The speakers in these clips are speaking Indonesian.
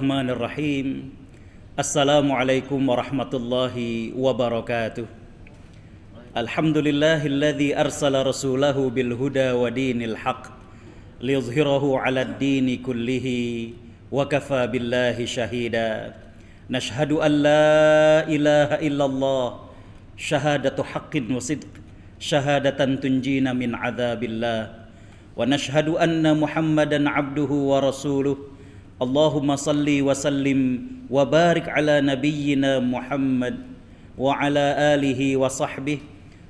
Bismillahirrahmanirrahim. Assalamualaikum warahmatullahi wabarakatuh. Alhamdulillahilladzi arsala rasulahu bil huda wa dinil haq liyuzhirahu 'alad dini kullihi wa kafa billahi shahida. Nashhadu an la ilaha illallah syahadatu haqqin wa sidq syahadatan tunjina min 'adzabillah wa nashhadu anna Muhammadan 'abduhu wa rasuluh. Allahumma salli wa sallim wa barik ala nabiyyina Muhammad wa ala alihi wa sahbihi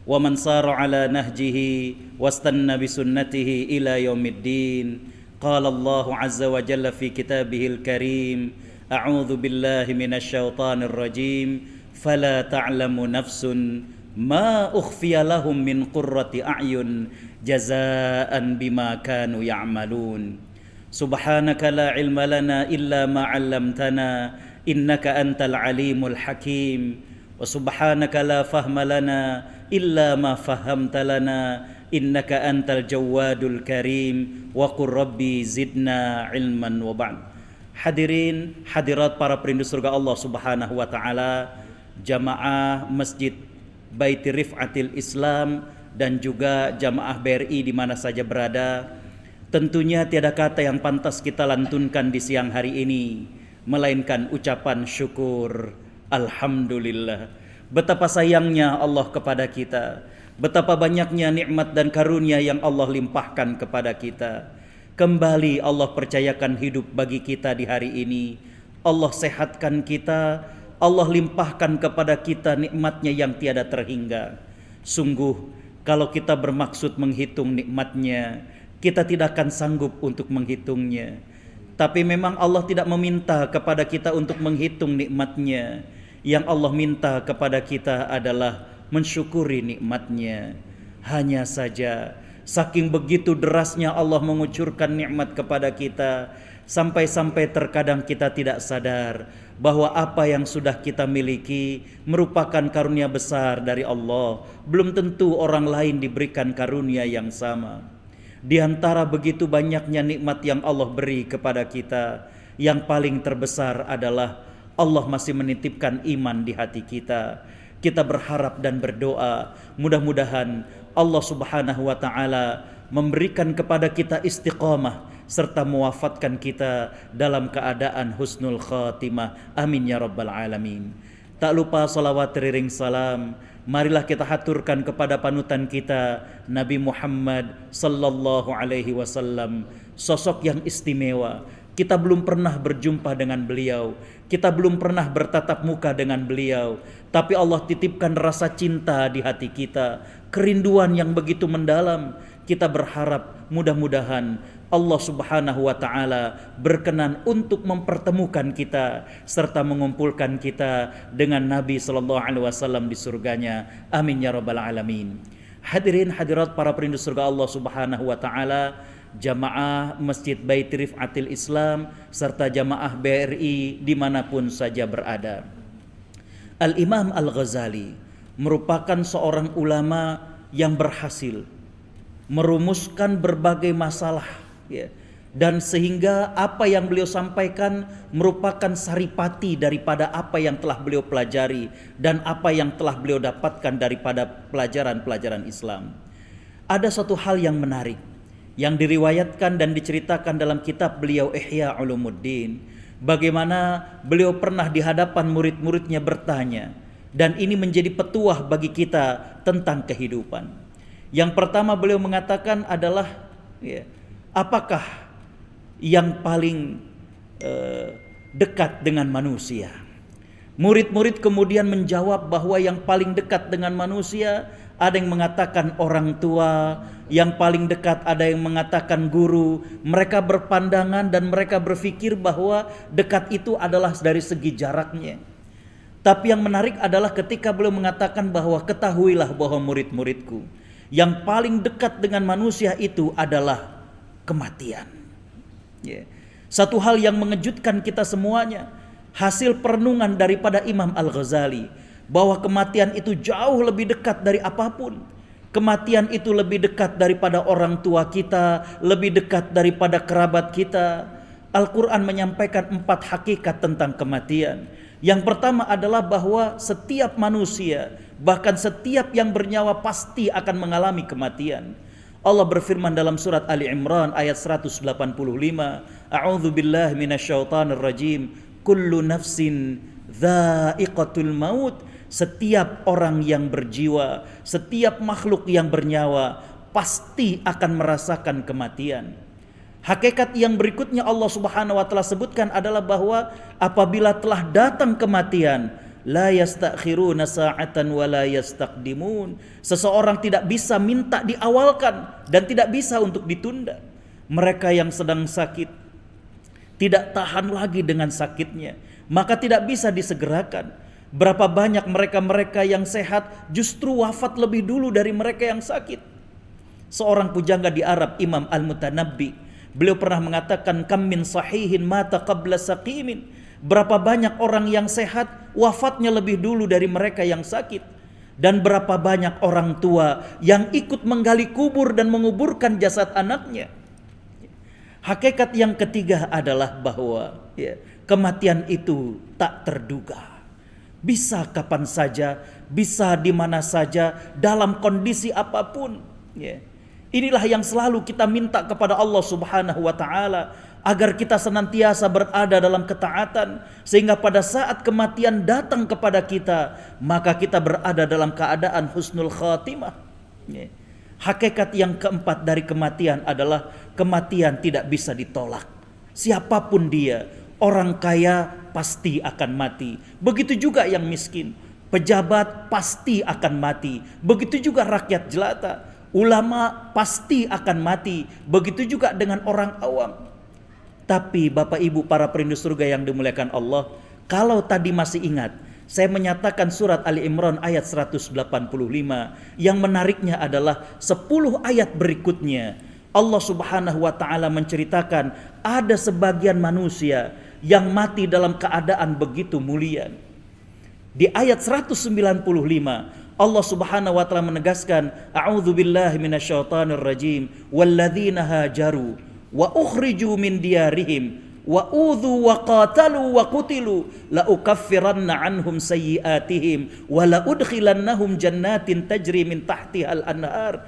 wa man sara ala nahjihi wastanna bi sunnatihi ila yaumiddin. Qala Allah azza wa jalla fi kitabihil karim, a'udzu billahi minasy syaithanir rajim, fala ta'lamu nafsun ma ukhfiya lahum min qurrati a'yun jazaa'an bima kanu ya'malun. Subhanaka la ilma lana illa ma 'allamtana innaka antal alimul hakim. Wa subhanaka la fahma lana illa ma fahamta lana innaka antal jawadul karim. Wa qur rabbi zidna ilman wa ba'd. Hadirin hadirat para perindu surga Allah Subhanahu wa taala, jamaah Masjid Baiti Rif'atil Islam dan juga jamaah BRI di mana saja berada. Tentunya tiada kata yang pantas kita lantunkan di siang hari ini melainkan ucapan syukur. Alhamdulillah. Betapa sayangnya Allah kepada kita, betapa banyaknya nikmat dan karunia yang Allah limpahkan kepada kita. Kembali Allah percayakan hidup bagi kita di hari ini. Allah sehatkan kita, Allah limpahkan kepada kita nikmatnya yang tiada terhingga. Sungguh kalau kita bermaksud menghitung nikmatnya, kita tidak akan sanggup untuk menghitungnya. Tapi memang Allah tidak meminta kepada kita untuk menghitung nikmatnya. Yang Allah minta kepada kita adalah mensyukuri nikmatnya. Hanya saja saking begitu derasnya Allah mengucurkan nikmat kepada kita, sampai-sampai terkadang kita tidak sadar bahwa apa yang sudah kita miliki merupakan karunia besar dari Allah. Belum tentu orang lain diberikan karunia yang sama. Di antara begitu banyaknya nikmat yang Allah beri kepada kita, yang paling terbesar adalah Allah masih menitipkan iman di hati kita. Kita berharap dan berdoa, mudah-mudahan Allah Subhanahu wa taala memberikan kepada kita istiqamah serta mewafatkan kita dalam keadaan husnul khatimah. Amin ya rabbal alamin. Tak lupa salawat teriring salam, marilah kita haturkan kepada panutan kita Nabi Muhammad sallallahu alaihi wasallam, sosok yang istimewa. Kita belum pernah berjumpa dengan beliau, kita belum pernah bertatap muka dengan beliau, tapi Allah titipkan rasa cinta di hati kita, kerinduan yang begitu mendalam. Kita berharap mudah-mudahan Allah Subhanahu wa taala berkenan untuk mempertemukan kita serta mengumpulkan kita dengan Nabi sallallahu alaihi wasallam di surganya. Amin ya rabbal alamin. Hadirin hadirat para perindu surga Allah Subhanahu wa taala, jamaah Masjid Baiti Rif'atil Islam serta jamaah BRI dimanapun saja berada. Al-Imam Al-Ghazali merupakan seorang ulama yang berhasil merumuskan berbagai masalah, ya, dan sehingga apa yang beliau sampaikan merupakan saripati daripada apa yang telah beliau pelajari dan apa yang telah beliau dapatkan daripada pelajaran-pelajaran Islam. Ada satu hal yang menarik yang diriwayatkan dan diceritakan dalam kitab beliau Ihya Ulumuddin, bagaimana beliau pernah di hadapan murid-muridnya bertanya, dan ini menjadi petuah bagi kita tentang kehidupan. Yang pertama beliau mengatakan adalah, ya, apakah yang paling dekat dengan manusia? Murid-murid kemudian menjawab bahwa yang paling dekat dengan manusia, ada yang mengatakan orang tua, yang paling dekat ada yang mengatakan guru. Mereka berpandangan dan mereka berpikir bahwa dekat itu adalah dari segi jaraknya. Tapi yang menarik adalah ketika beliau mengatakan bahwa ketahuilah bahwa murid-muridku, yang paling dekat dengan manusia itu adalah kematian. Ya. Satu hal yang mengejutkan kita semuanya, hasil perenungan daripada Imam Al-Ghazali, bahwa kematian itu jauh lebih dekat dari apapun. Kematian itu lebih dekat daripada orang tua kita, lebih dekat daripada kerabat kita. Al-Quran menyampaikan 4 hakikat tentang kematian. Yang pertama adalah bahwa setiap manusia, bahkan setiap yang bernyawa pasti akan mengalami kematian. Allah berfirman dalam surat Ali Imran ayat 185, A'udzu billahi minasyaitonir rajim, kullu nafsin dha'iqatul maut. Setiap orang yang berjiwa, setiap makhluk yang bernyawa pasti akan merasakan kematian. Hakikat yang berikutnya Allah Subhanahu wa taala sebutkan adalah bahwa apabila telah datang kematian, la yastakhiruna sa'atan wa la yastaqdimun. Seseorang tidak bisa minta diawalkan dan tidak bisa untuk ditunda. Mereka yang sedang sakit tidak tahan lagi dengan sakitnya, maka tidak bisa disegerakan. Berapa banyak mereka-mereka yang sehat justru wafat lebih dulu dari mereka yang sakit. Seorang pujangga di Arab, Imam Al-Mutanabbi, beliau pernah mengatakan, kam min sahihin mata qabla saqimin. Berapa banyak orang yang sehat wafatnya lebih dulu dari mereka yang sakit. Dan berapa banyak orang tua yang ikut menggali kubur dan menguburkan jasad anaknya. Hakikat yang ketiga adalah bahwa kematian itu tak terduga. Bisa kapan saja, bisa di mana saja, dalam kondisi apapun. Inilah yang selalu kita minta kepada Allah Subhanahu wa taala, agar kita senantiasa berada dalam ketaatan, sehingga pada saat kematian datang kepada kita, maka kita berada dalam keadaan husnul khatimah. Hakikat yang keempat dari kematian adalah kematian tidak bisa ditolak. Siapapun dia, orang kaya pasti akan mati. Begitu juga yang miskin, pejabat pasti akan mati. Begitu juga rakyat jelata. Ulama pasti akan mati, begitu juga dengan orang awam. Tapi Bapak Ibu para perindu surga yang dimuliakan Allah, kalau tadi masih ingat, saya menyatakan surat Ali Imran ayat 185, yang menariknya adalah 10 ayat berikutnya. Allah Subhanahu wa taala menceritakan ada sebagian manusia yang mati dalam keadaan begitu mulia. Di ayat 195 Allah Subhanahu wa taala menegaskan, a'udzu billahi minasyaitonir rajim, walladzina hajaru wa ukhriju min diyarihim wa udhu wa qatalu wa qutilu la ukaffiranna anhum sayyi'atihim wa la udkhilannahum jannatin tajri min tahtihal anhar.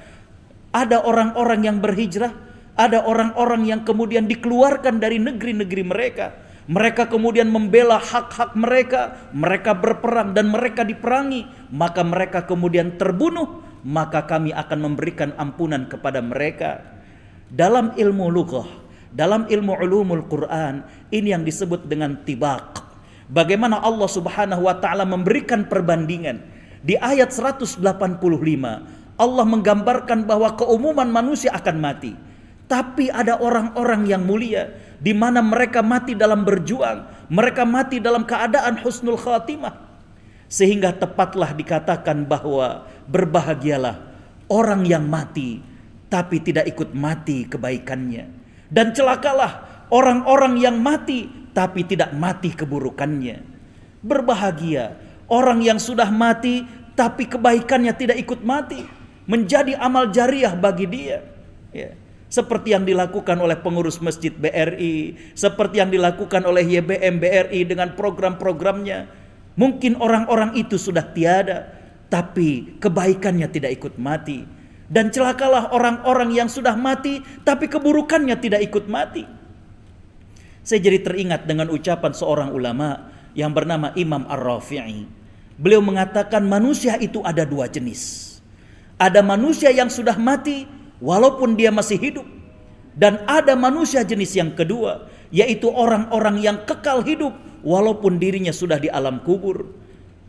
Ada orang-orang yang berhijrah, ada orang-orang yang kemudian dikeluarkan dari negeri-negeri mereka. Mereka kemudian membela hak-hak mereka, mereka berperang dan mereka diperangi, maka mereka kemudian terbunuh, maka kami akan memberikan ampunan kepada mereka. Dalam ilmu lughah, dalam ilmu ulumul Quran, ini yang disebut dengan tibaq. Bagaimana Allah Subhanahu wa taala memberikan perbandingan. Di ayat 185, Allah menggambarkan bahwa keumuman manusia akan mati. Tapi ada orang-orang yang mulia, di mana mereka mati dalam berjuang, mereka mati dalam keadaan husnul khatimah. Sehingga tepatlah dikatakan bahwa berbahagialah orang yang mati tapi tidak ikut mati kebaikannya, dan celakalah orang-orang yang mati tapi tidak mati keburukannya. Berbahagia orang yang sudah mati tapi kebaikannya tidak ikut mati, menjadi amal jariah bagi dia. Seperti yang dilakukan oleh pengurus Masjid BRI, seperti yang dilakukan oleh YBM BRI dengan program-programnya. Mungkin orang-orang itu sudah tiada, tapi kebaikannya tidak ikut mati. Dan celakalah orang-orang yang sudah mati, tapi keburukannya tidak ikut mati. Saya jadi teringat dengan ucapan seorang ulama yang bernama Imam Ar-Rafi'i. Beliau mengatakan manusia itu ada 2 jenis. Ada manusia yang sudah mati walaupun dia masih hidup, dan ada manusia jenis yang kedua, yaitu orang-orang yang kekal hidup walaupun dirinya sudah di alam kubur.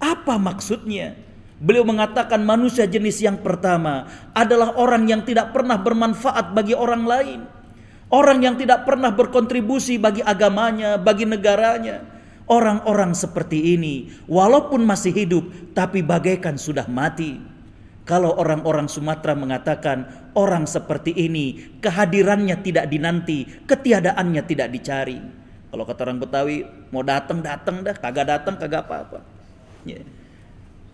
Apa maksudnya? Beliau mengatakan manusia jenis yang pertama adalah orang yang tidak pernah bermanfaat bagi orang lain, orang yang tidak pernah berkontribusi bagi agamanya, bagi negaranya. Orang-orang seperti ini walaupun masih hidup tapi bagaikan sudah mati. Kalau orang-orang Sumatera mengatakan orang seperti ini kehadirannya tidak dinanti, ketiadaannya tidak dicari. Kalau kata orang Betawi, mau datang dah, kagak datang kagak apa-apa.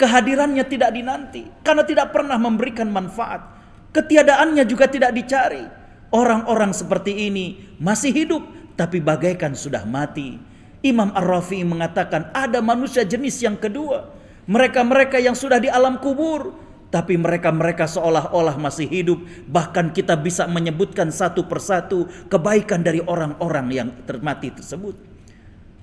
Kehadirannya tidak dinanti karena tidak pernah memberikan manfaat. Ketiadaannya juga tidak dicari. Orang-orang seperti ini masih hidup tapi bagaikan sudah mati. Imam Ar-Rafi'i mengatakan ada manusia jenis yang kedua, mereka-mereka yang sudah di alam kubur, tapi mereka-mereka seolah-olah masih hidup. Bahkan kita bisa menyebutkan satu persatu kebaikan dari orang-orang yang mati tersebut.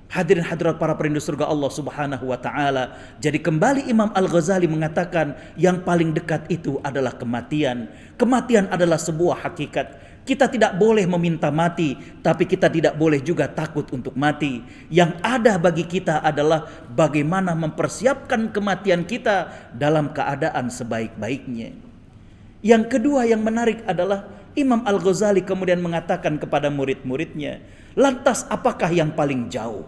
Hadirin hadirat para perindu surga Allah Subhanahu wa taala. Jadi kembali Imam Al-Ghazali mengatakan yang paling dekat itu adalah kematian. Kematian adalah sebuah hakikat. Kita tidak boleh meminta mati, tapi kita tidak boleh juga takut untuk mati. Yang ada bagi kita adalah bagaimana mempersiapkan kematian kita dalam keadaan sebaik-baiknya. Yang kedua yang menarik adalah Imam Al-Ghazali kemudian mengatakan kepada murid-muridnya, lantas apakah yang paling jauh?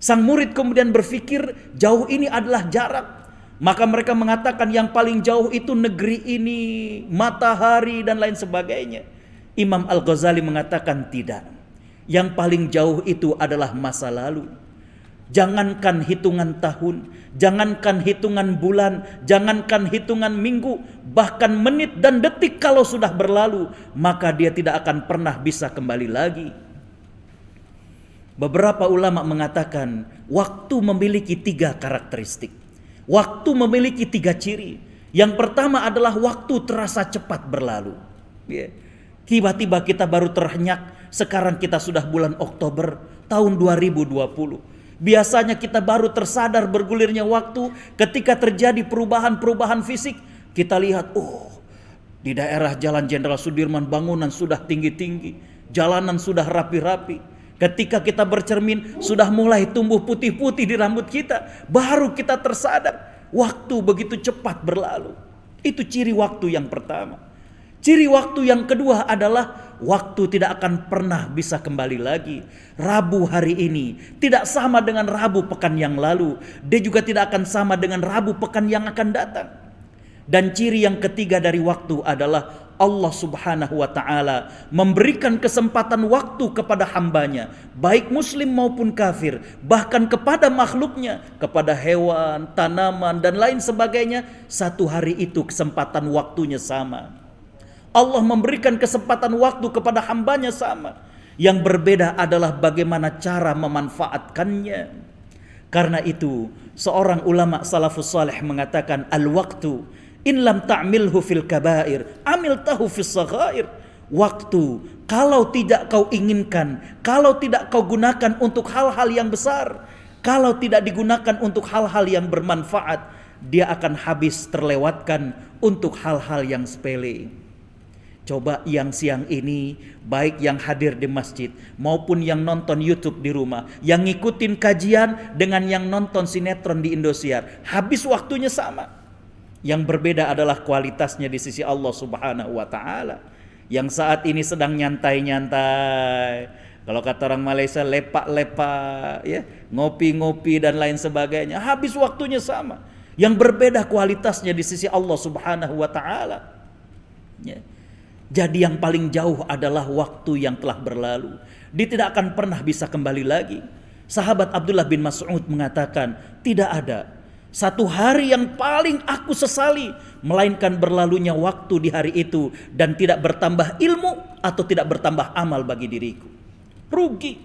Sang murid kemudian berpikir jauh ini adalah jarak. Maka mereka mengatakan yang paling jauh itu negeri ini, matahari dan lain sebagainya. Imam Al-Ghazali mengatakan tidak. Yang paling jauh itu adalah masa lalu. Jangankan hitungan tahun, jangankan hitungan bulan, jangankan hitungan minggu, bahkan menit dan detik kalau sudah berlalu, maka dia tidak akan pernah bisa kembali lagi. Beberapa ulama mengatakan waktu memiliki 3 karakteristik. Waktu memiliki 3 ciri. Yang pertama adalah waktu terasa cepat berlalu. Tiba-tiba kita baru terhenyak, sekarang kita sudah bulan Oktober tahun 2020. Biasanya kita baru tersadar bergulirnya waktu ketika terjadi perubahan-perubahan fisik. Kita lihat, di daerah Jalan Jenderal Sudirman bangunan sudah tinggi-tinggi, jalanan sudah rapi-rapi. Ketika kita bercermin sudah mulai tumbuh putih-putih di rambut kita, baru kita tersadar waktu begitu cepat berlalu. Itu ciri waktu yang pertama. Ciri waktu yang kedua adalah waktu tidak akan pernah bisa kembali lagi. Rabu hari ini tidak sama dengan Rabu pekan yang lalu. Dia juga tidak akan sama dengan Rabu pekan yang akan datang. Dan ciri yang ketiga dari waktu adalah Allah Subhanahu wa ta'ala memberikan kesempatan waktu kepada hambanya, baik muslim maupun kafir, bahkan kepada makhluknya, kepada hewan, tanaman dan lain sebagainya. Satu hari itu kesempatan waktunya sama. Allah memberikan kesempatan waktu kepada hambanya sama. Yang berbeda adalah bagaimana cara memanfaatkannya. Karena itu seorang ulama salafus salih mengatakan, al-waktu in lam ta'milhu fil kabair amiltahu fis saghair. Waktu kalau tidak kau inginkan, kalau tidak kau gunakan untuk hal-hal yang besar, kalau tidak digunakan untuk hal-hal yang bermanfaat, dia akan habis terlewatkan untuk hal-hal yang sepele. Coba yang siang ini, baik yang hadir di masjid maupun yang nonton YouTube di rumah, yang ngikutin kajian dengan yang nonton sinetron di Indosiar, habis waktunya sama. Yang berbeda adalah kualitasnya di sisi Allah Subhanahu wa ta'ala. Yang saat ini sedang nyantai-nyantai, kalau kata orang Malaysia lepak-lepak, ya, ngopi-ngopi dan lain sebagainya, habis waktunya sama. Yang berbeda kualitasnya di sisi Allah Subhanahu wa ta'ala. Ya. Jadi yang paling jauh adalah waktu yang telah berlalu. Dia tidak akan pernah bisa kembali lagi. Sahabat Abdullah bin Mas'ud mengatakan, tidak ada satu hari yang paling aku sesali melainkan berlalunya waktu di hari itu dan tidak bertambah ilmu atau tidak bertambah amal bagi diriku. Rugi.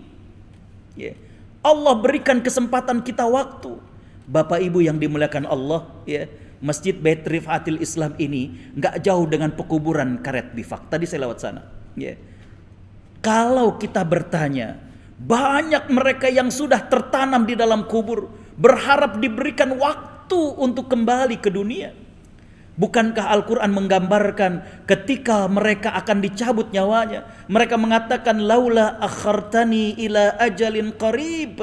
Allah berikan kesempatan kita waktu. Bapak Ibu yang dimuliakan Allah, Masjid Bait Rifatil Islam ini nggak jauh dengan pekuburan Karet Bifak. Tadi saya lewat sana. Kalau kita bertanya, banyak mereka yang sudah tertanam di dalam kubur, berharap diberikan waktu untuk kembali ke dunia. Bukankah Al-Quran menggambarkan ketika mereka akan dicabut nyawanya, mereka mengatakan, laula akhartani ila ajalin qarib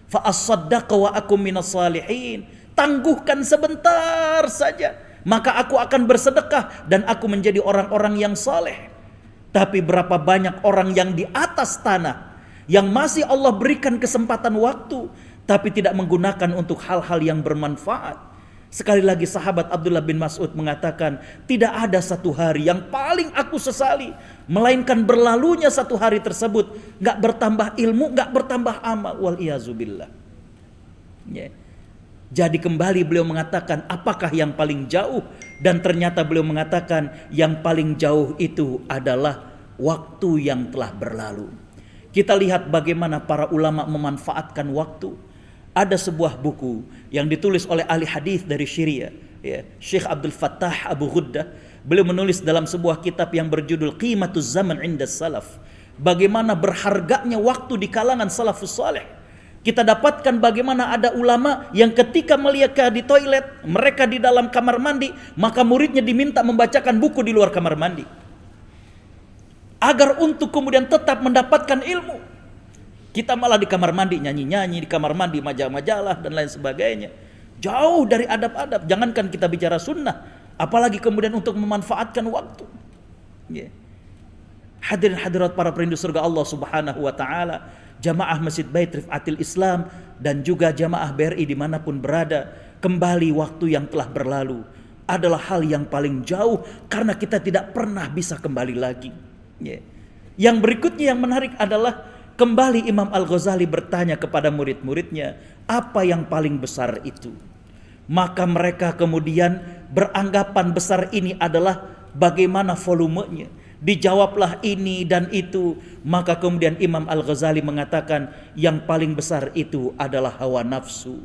fa asaddaqa wa akum minas salihin. Tangguhkan sebentar saja, maka aku akan bersedekah dan aku menjadi orang-orang yang saleh. Tapi berapa banyak orang yang di atas tanah yang masih Allah berikan kesempatan waktu, tapi tidak menggunakan untuk hal-hal yang bermanfaat. Sekali lagi sahabat Abdullah bin Mas'ud mengatakan, tidak ada satu hari yang paling aku sesali melainkan berlalunya satu hari tersebut, gak bertambah ilmu, gak bertambah amal. Wal-iyazubillah. Jadi kembali beliau mengatakan apakah yang paling jauh, dan ternyata beliau mengatakan yang paling jauh itu adalah waktu yang telah berlalu. Kita lihat bagaimana para ulama memanfaatkan waktu. Ada sebuah buku yang ditulis oleh ahli hadis dari Syria, ya, Syekh Abdul Fattah Abu Ghuddah. Beliau menulis dalam sebuah kitab yang berjudul Qimatuz Zaman 'inda Salaf. Bagaimana berharganya waktu di kalangan salafus saleh. Kita dapatkan bagaimana ada ulama yang ketika mereka di toilet, mereka di dalam kamar mandi, maka muridnya diminta membacakan buku di luar kamar mandi. Agar untuk kemudian tetap mendapatkan ilmu. Kita malah di kamar mandi nyanyi-nyanyi, di kamar mandi majalah-majalah dan lain sebagainya. Jauh dari adab-adab. Jangankan kita bicara sunnah, apalagi kemudian untuk memanfaatkan waktu. Yeah. Hadirin hadirat para perindu surga Allah Subhanahu wa taala, jamaah Masjid Bait Rifatil Islam dan juga jamaah BRI dimanapun berada, kembali waktu yang telah berlalu adalah hal yang paling jauh karena kita tidak pernah bisa kembali lagi. Yeah. Yang berikutnya yang menarik adalah kembali Imam Al-Ghazali bertanya kepada murid-muridnya, apa yang paling besar itu? Maka mereka kemudian beranggapan besar ini adalah bagaimana volumenya. Dijawablah ini dan itu. Maka kemudian Imam Al-Ghazali mengatakan yang paling besar itu adalah hawa nafsu.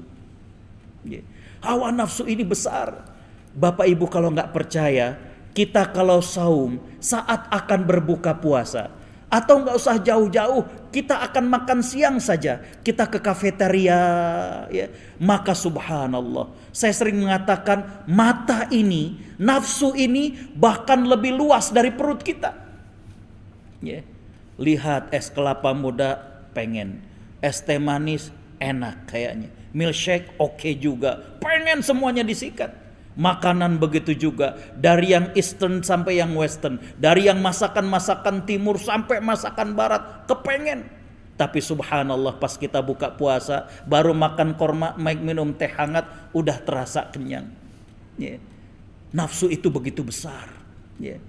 Hawa nafsu ini besar. Bapak Ibu kalau nggak percaya, kita kalau saum saat akan berbuka puasa, atau nggak usah jauh-jauh, kita akan makan siang saja, kita ke kafeteria, ya, maka subhanallah, saya sering mengatakan mata ini, nafsu ini bahkan lebih luas dari perut kita. Ya. Lihat es kelapa muda pengen, es teh manis enak kayaknya, milkshake oke juga, pengen semuanya disikat. Makanan begitu juga, dari yang Eastern sampai yang Western, dari yang masakan-masakan timur sampai masakan barat, kepengen. Tapi subhanallah pas kita buka puasa, baru makan korma, minum teh hangat, udah terasa kenyang. Yeah. Nafsu itu begitu besar. Yeah.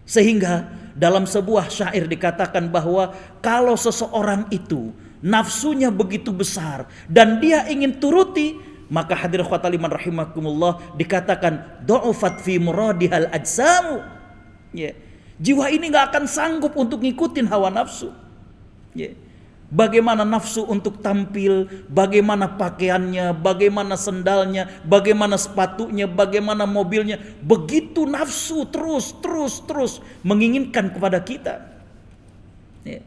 Sehingga dalam sebuah syair dikatakan bahwa kalau seseorang itu nafsunya begitu besar dan dia ingin turuti, maka hadirin khotali man rahimakumullah dikatakan du'ufat fi muradihal ajsamu. Yeah. Jiwa ini gak akan sanggup untuk ngikutin hawa nafsu. Yeah. Bagaimana nafsu untuk tampil, bagaimana pakaiannya, bagaimana sendalnya, bagaimana sepatunya, bagaimana mobilnya, begitu nafsu terus menginginkan kepada kita. Yeah.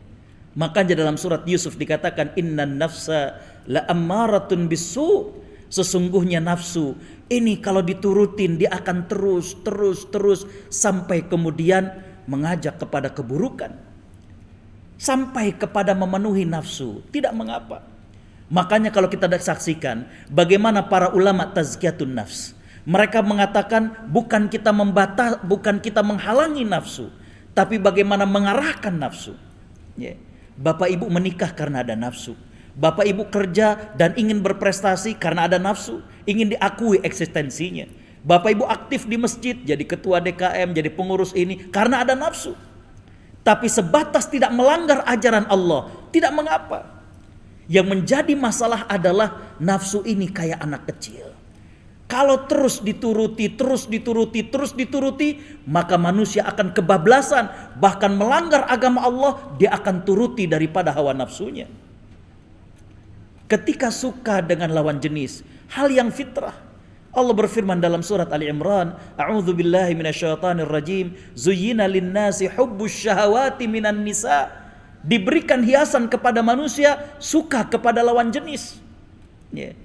Makanya dalam surat Yusuf dikatakan innan nafsa la ammaratun bisu. Sesungguhnya nafsu ini kalau diturutin dia akan terus sampai kemudian mengajak kepada keburukan, sampai kepada memenuhi nafsu, tidak mengapa. Makanya kalau kita saksikan bagaimana para ulama tazkiyatun nafs, mereka mengatakan bukan kita menghalangi nafsu, tapi bagaimana mengarahkan nafsu. Yeah. Bapak ibu menikah karena ada nafsu. Bapak ibu kerja dan ingin berprestasi karena ada nafsu, ingin diakui eksistensinya. Bapak ibu aktif di masjid, jadi ketua DKM, jadi pengurus ini karena ada nafsu. Tapi sebatas tidak melanggar ajaran Allah, tidak mengapa. Yang menjadi masalah adalah nafsu ini kayak anak kecil. Kalau terus dituruti, maka manusia akan kebablasan, bahkan melanggar agama Allah, dia akan turuti daripada hawa nafsunya. Ketika suka dengan lawan jenis, hal yang fitrah. Allah berfirman dalam surat Ali Imran, a'udzubillahi minasyaitonir rajim, zuyyina lin-nasi hubbus syahawati minan nisa. Diberikan hiasan kepada manusia suka kepada lawan jenis. Yeah.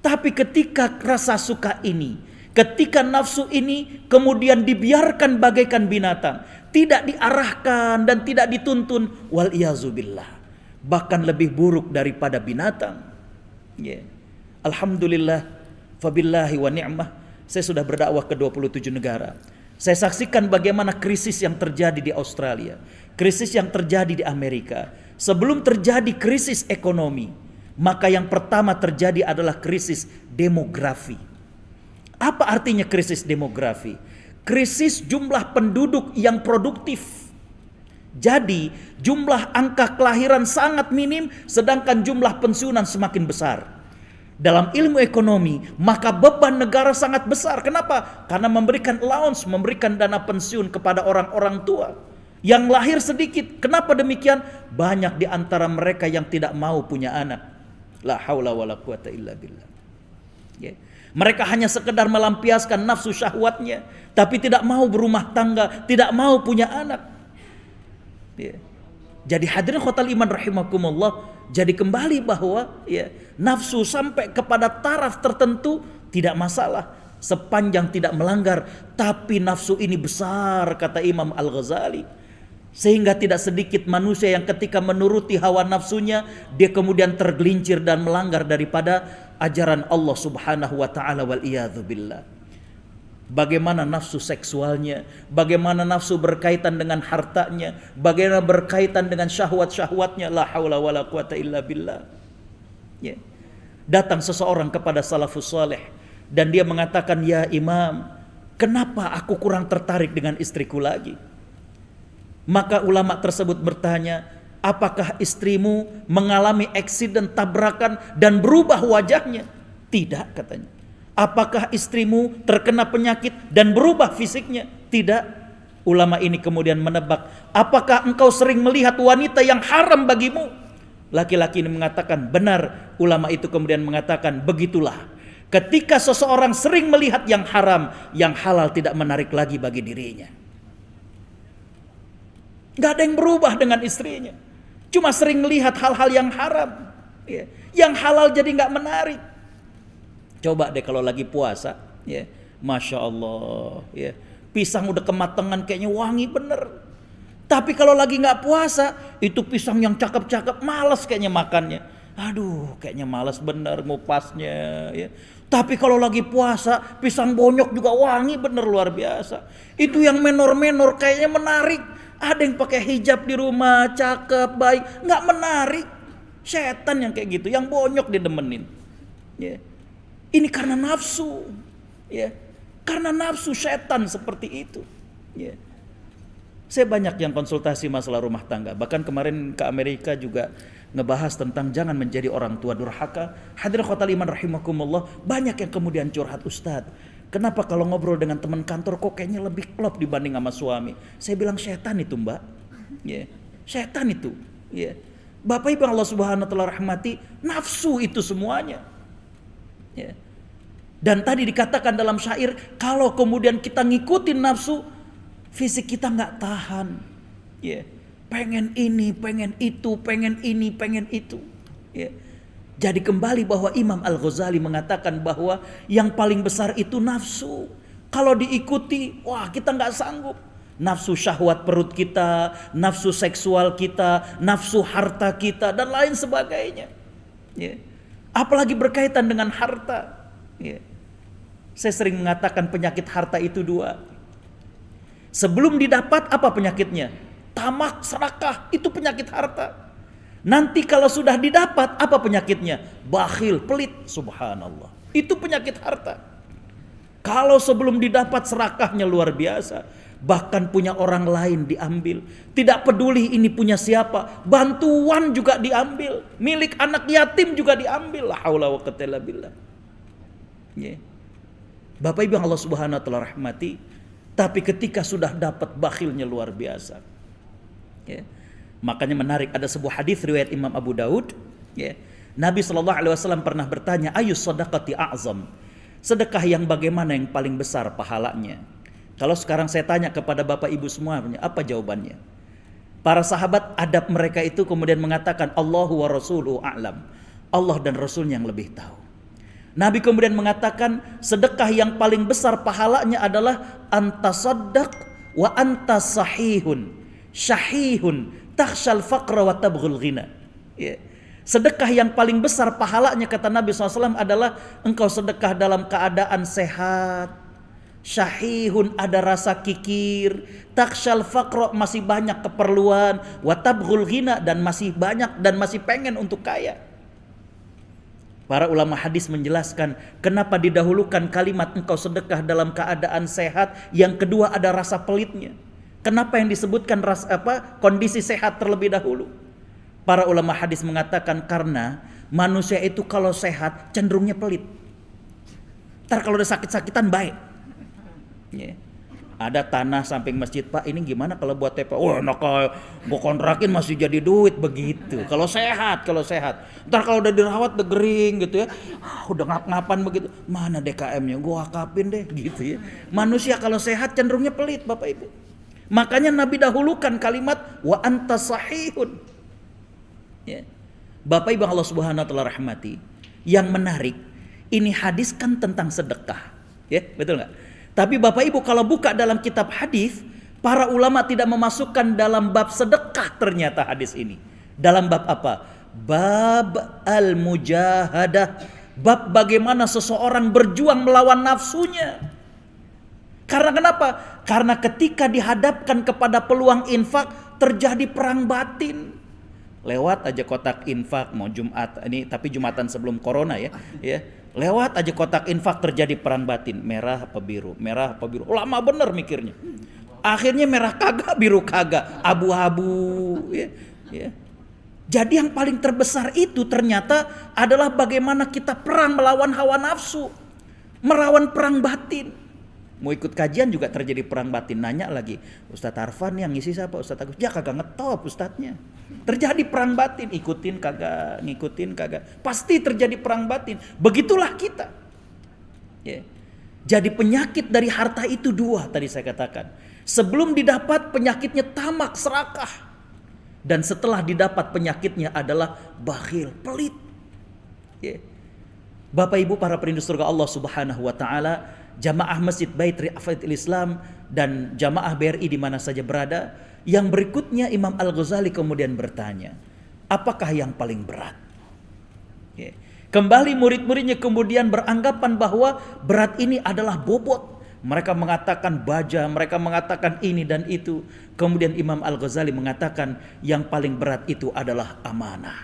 Tapi ketika rasa suka ini, ketika nafsu ini kemudian dibiarkan bagaikan binatang, tidak diarahkan dan tidak dituntun, wal iyazubillah, bahkan lebih buruk daripada binatang. Yeah. Alhamdulillah, fabillahi wa ni'mah, saya sudah berdakwah ke 27 negara. Saya saksikan bagaimana krisis yang terjadi di Australia, krisis yang terjadi di Amerika. Sebelum terjadi krisis ekonomi, maka yang pertama terjadi adalah krisis demografi. Apa artinya krisis demografi? Krisis jumlah penduduk yang produktif. Jadi jumlah angka kelahiran sangat minim, sedangkan jumlah pensiunan semakin besar. Dalam ilmu ekonomi, maka beban negara sangat besar. Kenapa? Karena memberikan allowance, memberikan dana pensiun kepada orang-orang tua. Yang lahir sedikit. Kenapa demikian? Banyak di antara mereka yang tidak mau punya anak. La haula wala quwata illa billah. Ya. Mereka hanya sekedar melampiaskan nafsu syahwatnya, tapi tidak mau berumah tangga, tidak mau punya anak. Ya. Jadi hadirin khotal iman rahimakumullah, jadi kembali bahwa ya, nafsu sampai kepada taraf tertentu tidak masalah sepanjang tidak melanggar, tapi nafsu ini besar kata Imam Al-Ghazali, sehingga tidak sedikit manusia yang ketika menuruti hawa nafsunya dia kemudian tergelincir dan melanggar daripada ajaran Allah Subhanahu wa taala wal iyadzu billah. Bagaimana nafsu seksualnya, bagaimana nafsu berkaitan dengan hartanya, bagaimana berkaitan dengan syahwat-syahwatnya, la haula wala quwata illa billah. Ya. Datang seseorang kepada salafus saleh dan dia mengatakan, "Ya Imam, kenapa aku kurang tertarik dengan istriku lagi?" Maka ulama tersebut bertanya, "Apakah istrimu mengalami eksiden tabrakan dan berubah wajahnya?" Tidak, katanya. "Apakah istrimu terkena penyakit dan berubah fisiknya?" Tidak. Ulama ini kemudian menebak, "Apakah engkau sering melihat wanita yang haram bagimu?" Laki-laki ini mengatakan, "Benar." Ulama itu kemudian mengatakan, "Begitulah. Ketika seseorang sering melihat yang haram, yang halal tidak menarik lagi bagi dirinya." Gak ada yang berubah dengan istrinya, cuma sering melihat hal-hal yang haram, ya. Yang halal jadi gak menarik. Coba deh kalau lagi puasa, ya, Masya Allah, ya, pisang udah kematangan kayaknya wangi bener. Tapi kalau lagi gak puasa, itu pisang yang cakep-cakep malas kayaknya makannya. Aduh, kayaknya malas bener ngupasnya, ya. Tapi kalau lagi puasa, pisang bonyok juga wangi bener luar biasa. Itu yang menor-menor kayaknya menarik. Ada yang pakai hijab di rumah, cakep, baik, nggak menarik. Setan yang kayak gitu, yang bonyok didemenin. Ya. Ini karena nafsu, ya. Karena nafsu setan seperti itu. Ya. Saya banyak yang konsultasi masalah rumah tangga. Bahkan kemarin ke Amerika juga ngebahas tentang jangan menjadi orang tua durhaka. Hadirin khotal iman rahimakumullah, banyak yang kemudian curhat, "Ustadz, kenapa kalau ngobrol dengan teman kantor kok kayaknya lebih klop dibanding sama suami?" Saya bilang, setan itu, Mbak. Ya, setan itu. Ya. Bapak Ibu Allah Subhanahu wa taala rahmati, nafsu itu semuanya. Ya. Dan tadi dikatakan dalam syair, kalau kemudian kita ngikutin nafsu, fisik kita nggak tahan. Ya. Pengen ini, pengen itu, pengen ini, pengen itu. Ya. Jadi kembali bahwa Imam Al-Ghazali mengatakan bahwa yang paling besar itu nafsu. Kalau diikuti, wah kita nggak sanggup. Nafsu syahwat perut kita, nafsu seksual kita, nafsu harta kita, dan lain sebagainya. Ya. Apalagi berkaitan dengan harta. Ya. Saya sering mengatakan penyakit harta itu dua. Sebelum didapat apa penyakitnya? Tamak, serakah, itu penyakit harta. Nanti kalau sudah didapat, apa penyakitnya? Bakhil, pelit, subhanallah. Itu penyakit harta. Kalau sebelum didapat serakahnya luar biasa. Bahkan punya orang lain diambil. Tidak peduli ini punya siapa. Bantuan juga diambil. Milik anak yatim juga diambil. La haula wa quwwata illa billah. Bapak Ibu Allah Subhanahu wa taala rahmati. Tapi ketika sudah dapat, bakhilnya luar biasa. Ya. Makanya menarik, ada sebuah hadis riwayat Imam Abu Daud, ya. Nabi SAW pernah bertanya, "Ayus sadaqati a'zam?" Sedekah yang bagaimana yang paling besar pahalanya? Kalau sekarang saya tanya kepada Bapak Ibu semua, apa jawabannya? Para sahabat adab mereka itu kemudian mengatakan, "Allahu wa rasuluhu a'lam." Allah dan Rasulnya yang lebih tahu. Nabi kemudian mengatakan, sedekah yang paling besar pahalanya adalah antasaddaq wa antas sahihun syahihun takhshal faqra wa tabghul ghina. Ya. Sedekah yang paling besar pahalanya kata Nabi SAW adalah engkau sedekah dalam keadaan sehat, syahihun ada rasa kikir, takhshal faqra masih banyak keperluan, wa tabghul ghina dan masih banyak dan masih pengen untuk kaya. Para ulama hadis menjelaskan kenapa didahulukan kalimat engkau sedekah dalam keadaan sehat, yang kedua ada rasa pelitnya. Kenapa yang disebutkan kondisi sehat terlebih dahulu? Para ulama hadis mengatakan karena manusia itu kalau sehat cenderungnya pelit. Ntar kalau udah sakit-sakitan baik. Ada tanah samping masjid, Pak, ini gimana kalau buat TPA? Wah, enak, gue kontrakin masih jadi duit begitu. Kalau sehat. Ntar kalau udah dirawat udah kering gitu ya, udah ngap-ngapan begitu. Mana DKM-nya? Gue wakafin deh gitu ya. Manusia kalau sehat cenderungnya pelit, Bapak Ibu. Makanya Nabi dahulukan kalimat wa anta sahihun. Ya. Bapak Ibu Allah Subhanahu wa taala rahmati. Yang menarik, ini hadis kan tentang sedekah. Ya, betul nggak? Tapi Bapak Ibu kalau buka dalam kitab hadis, para ulama tidak memasukkan dalam bab sedekah ternyata hadis ini. Dalam bab apa? Bab al-mujahadah. Bab bagaimana seseorang berjuang melawan nafsunya. Karena kenapa? Karena ketika dihadapkan kepada peluang infak, terjadi perang batin. Lewat aja kotak infak, mau Jumat ini, tapi Jumatan sebelum corona ya. Lewat aja kotak infak terjadi perang batin, merah apa biru. Lama bener mikirnya. Akhirnya merah kagak, biru kagak, abu-abu ya. Jadi yang paling terbesar itu ternyata adalah bagaimana kita perang melawan hawa nafsu, melawan perang batin. Mau ikut kajian juga terjadi perang batin, nanya lagi, Ustadz Arfan yang ngisi siapa? Ustadz Agus, ya kagak ngetop ustadznya. Terjadi perang batin, ikutin kagak, ngikutin kagak. Pasti terjadi perang batin. Begitulah kita. Ya. Jadi penyakit dari harta itu dua tadi saya katakan. Sebelum didapat penyakitnya tamak, serakah. Dan setelah didapat penyakitnya adalah bakhil, pelit. Ya. Bapak Ibu para perindu surga Allah Subhanahu wa taala, jamaah Masjid Bait Ri'afatul Islam dan jamaah BRI di mana saja berada, yang berikutnya Imam Al-Ghazali kemudian bertanya, apakah yang paling berat? Ya. Kembali murid-muridnya kemudian beranggapan bahwa berat ini adalah bobot. Mereka mengatakan baja, mereka mengatakan ini dan itu. Kemudian Imam Al-Ghazali mengatakan yang paling berat itu adalah amanah.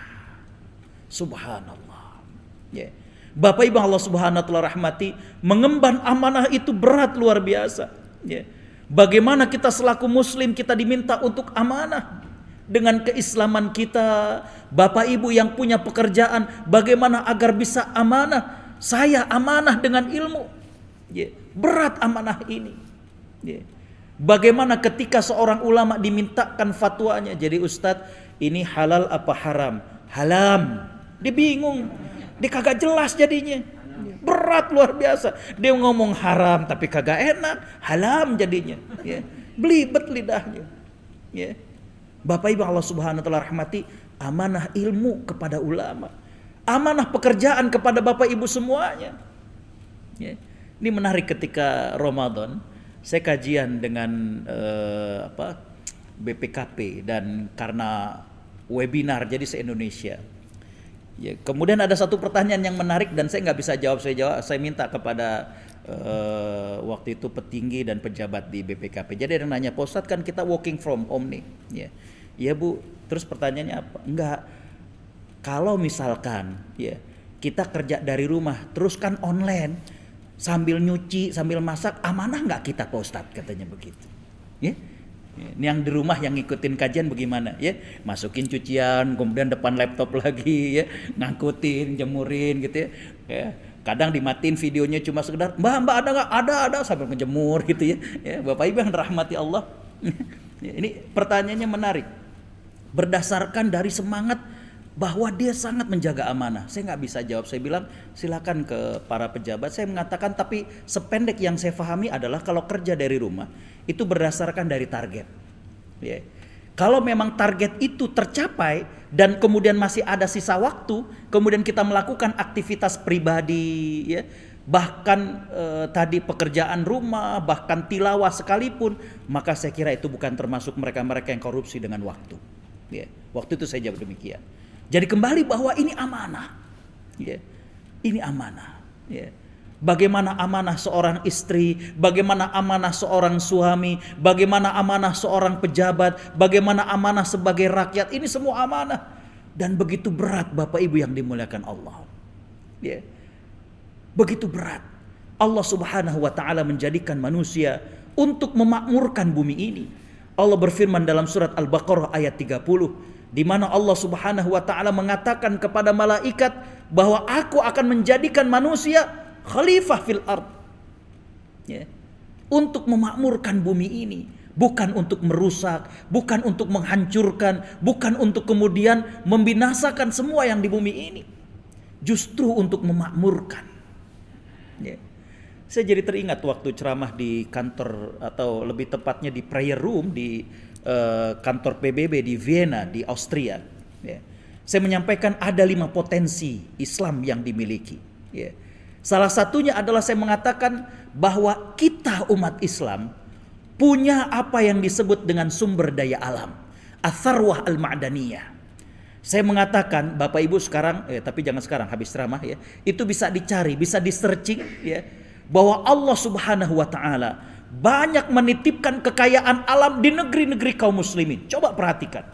Subhanallah. Ya. Bapak Ibu Allah Subhanahu wa taala rahmati, mengemban amanah itu berat luar biasa. Ya. Bagaimana kita selaku muslim kita diminta untuk amanah dengan keislaman kita. Bapak Ibu yang punya pekerjaan, bagaimana agar bisa amanah? Saya amanah dengan ilmu. Ya. Berat amanah ini. Ya. Bagaimana ketika seorang ulama dimintakan fatwanya, jadi ustadz ini halal apa haram? Halam. Dia bingung. Dia kagak jelas jadinya. Berat luar biasa. Dia ngomong haram tapi kagak enak. Halam jadinya. Ya. Belibet lidahnya. Ya. Bapak Ibu Allah Subhanahu wa taala rahmati, amanah ilmu kepada ulama. Amanah pekerjaan kepada Bapak Ibu semuanya. Ya. Ini menarik ketika Ramadan. Saya kajian dengan BPKP dan karena webinar jadi se-Indonesia. Ya, kemudian ada satu pertanyaan yang menarik dan saya nggak bisa jawab, saya minta kepada waktu itu petinggi dan pejabat di BPKP. Jadi ada yang nanya, Pak Ustadz kan kita working from home nih. Ya Bu, terus pertanyaannya apa? Enggak, kalau misalkan ya kita kerja dari rumah terus kan online, sambil nyuci, sambil masak, amanah nggak kita Pak Ustadz? Katanya begitu. Ya. Ini yang di rumah yang ngikutin kajian bagaimana ya, masukin cucian kemudian depan laptop lagi ya, ngangkutin, jemurin gitu ya. Kadang dimatiin videonya cuma sekedar mbak ada nggak, ada sambil ngejemur gitu ya. Bapak Ibu yang dirahmati Allah. Ini pertanyaannya menarik, berdasarkan dari semangat bahwa dia sangat menjaga amanah. Saya nggak bisa jawab, saya bilang silakan ke para pejabat. Saya mengatakan tapi sependek yang saya pahami adalah kalau kerja dari rumah itu berdasarkan dari target. Ya. Kalau memang target itu tercapai dan kemudian masih ada sisa waktu, kemudian kita melakukan aktivitas pribadi, ya, bahkan tadi pekerjaan rumah, bahkan tilawah sekalipun, maka saya kira itu bukan termasuk mereka-mereka yang korupsi dengan waktu. Ya. Waktu itu saya jawab demikian. Jadi kembali bahwa ini amanah, ya. Ini amanah. Ya. Bagaimana amanah seorang istri, bagaimana amanah seorang suami, bagaimana amanah seorang pejabat, bagaimana amanah sebagai rakyat, ini semua amanah. Dan begitu berat Bapak Ibu yang dimuliakan Allah. Ya. Begitu berat. Allah Subhanahu wa taala menjadikan manusia untuk memakmurkan bumi ini. Allah berfirman dalam surat Al-Baqarah ayat 30. Di mana Allah Subhanahu wa taala mengatakan kepada malaikat bahwa aku akan menjadikan manusia khalifah fil ard. Ya. untuk memakmurkan bumi ini. Bukan untuk merusak, bukan untuk menghancurkan, bukan untuk kemudian membinasakan semua yang di bumi ini. Justru untuk memakmurkan. Ya. Saya jadi teringat waktu ceramah di kantor, atau lebih tepatnya di prayer room di kantor PBB di Vienna di Austria. Ya. Saya menyampaikan ada 5 potensi Islam yang dimiliki. Ya. Salah satunya adalah saya mengatakan bahwa kita umat Islam punya apa yang disebut dengan sumber daya alam, ats-tsarwah al-ma'daniyah. Saya mengatakan Bapak Ibu sekarang, tapi jangan sekarang habis ceramah ya, itu bisa dicari, bisa di searching ya, bahwa Allah Subhanahu wa taala banyak menitipkan kekayaan alam di negeri-negeri kaum muslimin. Coba perhatikan.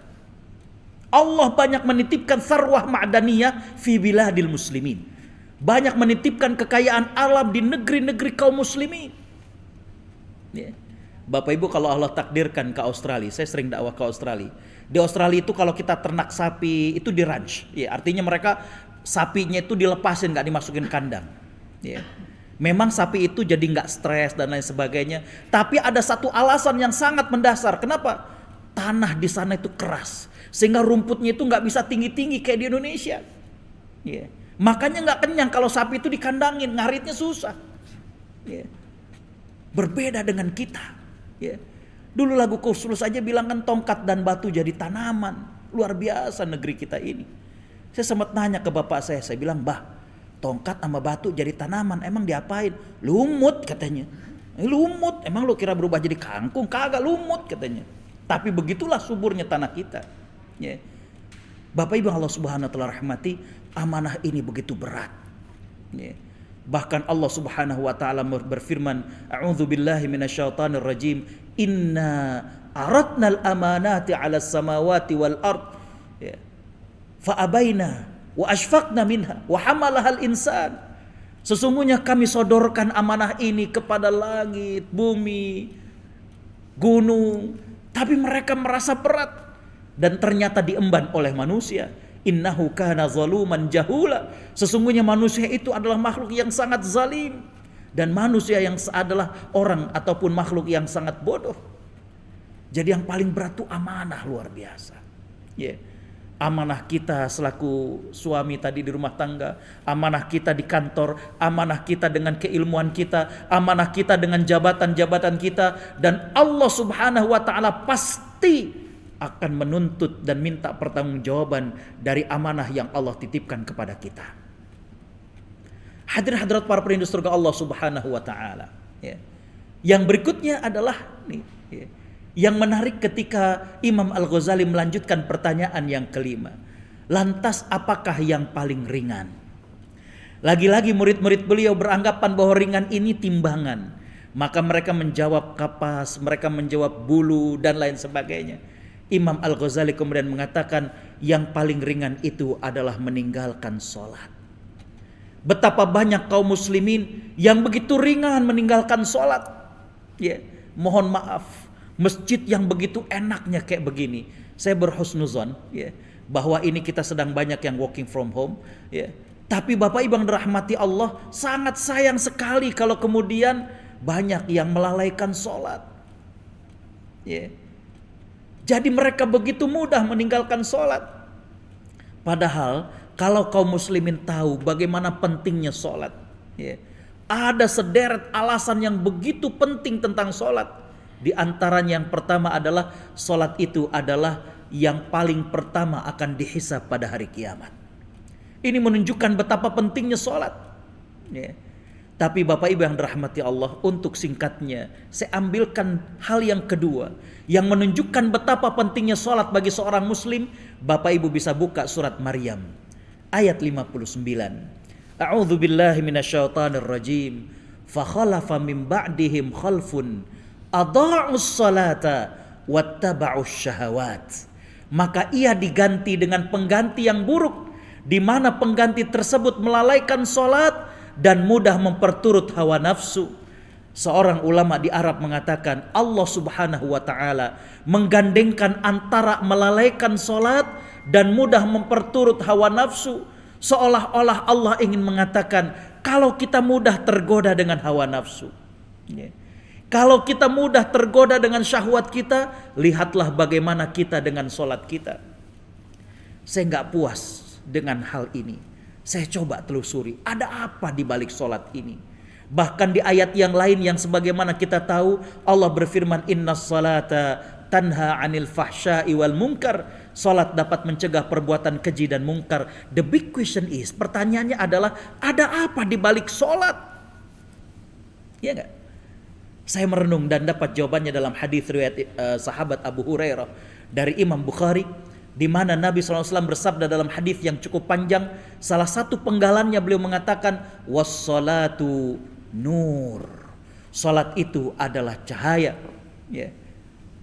Allah banyak menitipkan tsarwah ma'daniyah fi biladil muslimin. Banyak menitipkan kekayaan alam di negeri-negeri kaum muslimin. Ya. Bapak Ibu kalau Allah takdirkan ke Australia, saya sering dakwah ke Australia. Di Australia itu kalau kita ternak sapi itu di ranch, ya artinya mereka sapinya itu dilepasin, nggak dimasukin kandang. Ya. Memang sapi itu jadi nggak stres dan lain sebagainya. Tapi ada satu alasan yang sangat mendasar. Kenapa? Tanah di sana itu keras, sehingga rumputnya itu nggak bisa tinggi-tinggi kayak di Indonesia. Ya. Makanya nggak kenyang kalau sapi itu dikandangin, ngaritnya susah. Ya. Berbeda dengan kita. Ya. Dulu lagu Kosulus aja bilang kan tongkat dan batu jadi tanaman. Luar biasa negeri kita ini. Saya sempat nanya ke bapak saya bilang, "Bah, tongkat sama batu jadi tanaman, emang diapain?" "Lumut," katanya. "Lumut, emang lu kira berubah jadi kangkung?" "Kagak, lumut," katanya. Tapi begitulah suburnya tanah kita. Ya. Bapak Ibu Allah Subhanahu wa taala rahmati, amanah ini begitu berat. Ya. Bahkan Allah Subhanahu wa taala berfirman, "A'udzu billahi minasyaitonir rajim. Inna aradnal amanati 'alas samawati wal ard." Ya. Fa abaina wa ashfaqna minha wa hamalahal insan. Sesungguhnya kami sodorkan amanah ini kepada langit, bumi, gunung, tapi mereka merasa berat dan ternyata diemban oleh manusia. Innahu kana zaluman jahula. Sesungguhnya manusia itu adalah makhluk yang sangat zalim, dan manusia yang adalah orang ataupun makhluk yang sangat bodoh. Jadi yang paling berat itu amanah, luar biasa. Ya. Amanah kita selaku suami tadi di rumah tangga, amanah kita di kantor, amanah kita dengan keilmuan kita, amanah kita dengan jabatan-jabatan kita, dan Allah Subhanahu wa taala pasti akan menuntut dan minta pertanggungjawaban dari amanah yang Allah titipkan kepada kita. Hadirin hadirat para perindu surga Allah Subhanahu wa taala. Ya. Yang berikutnya adalah nih, ya, yang menarik ketika Imam Al-Ghazali melanjutkan pertanyaan yang kelima. Lantas apakah yang paling ringan? Lagi-lagi murid-murid beliau beranggapan bahwa ringan ini timbangan. Maka mereka menjawab kapas, mereka menjawab bulu dan lain sebagainya. Imam Al-Ghazali kemudian mengatakan yang paling ringan itu adalah meninggalkan sholat. Betapa banyak kaum muslimin yang begitu ringan meninggalkan sholat. Ya, mohon maaf, masjid yang begitu enaknya kayak begini. Saya berhusnuzon ya, bahwa ini kita sedang banyak yang working from home. Ya. Tapi Bapak Ibu yang dirahmati Allah, sangat sayang sekali kalau kemudian banyak yang melalaikan sholat. Ya. Jadi mereka begitu mudah meninggalkan sholat. Padahal kalau kaum muslimin tahu bagaimana pentingnya sholat, ya, ada sederet alasan yang begitu penting tentang sholat. Di antaranya yang pertama adalah sholat itu adalah yang paling pertama akan dihisab pada hari kiamat. Ini menunjukkan betapa pentingnya sholat. Ya. Tapi Bapak Ibu yang dirahmati Allah, untuk singkatnya saya ambilkan hal yang kedua yang menunjukkan betapa pentingnya sholat bagi seorang muslim. Bapak Ibu bisa buka surat Maryam ayat 59. A'udzu billahi minasyaitonir rajim. Fa khalafa min ba'dihim khalfun adha'us salata wattaba'us syahawat. Maka ia diganti dengan pengganti yang buruk, di mana pengganti tersebut melalaikan sholat dan mudah memperturut hawa nafsu. Seorang ulama di Arab mengatakan Allah Subhanahu wa taala menggandengkan antara melalaikan sholat dan mudah memperturut hawa nafsu, seolah-olah Allah ingin mengatakan kalau kita mudah tergoda dengan hawa nafsu, Kalau kita mudah tergoda dengan syahwat kita, lihatlah bagaimana kita dengan sholat kita. Saya nggak puas dengan hal ini. Saya coba telusuri, ada apa di balik sholat ini. Bahkan di ayat yang lain yang sebagaimana kita tahu, Allah berfirman, Innas salata tanha anil fahsya'i wal munkar. Salat dapat mencegah perbuatan keji dan mungkar. The big question is, pertanyaannya adalah, ada apa di balik salat? Iya enggak? Saya merenung dan dapat jawabannya dalam hadis riwayat sahabat Abu Hurairah dari Imam Bukhari, di mana Nabi SAW bersabda dalam hadis yang cukup panjang. Salah satu penggalannya beliau mengatakan, wassalatu nur. Salat itu adalah cahaya. Ya.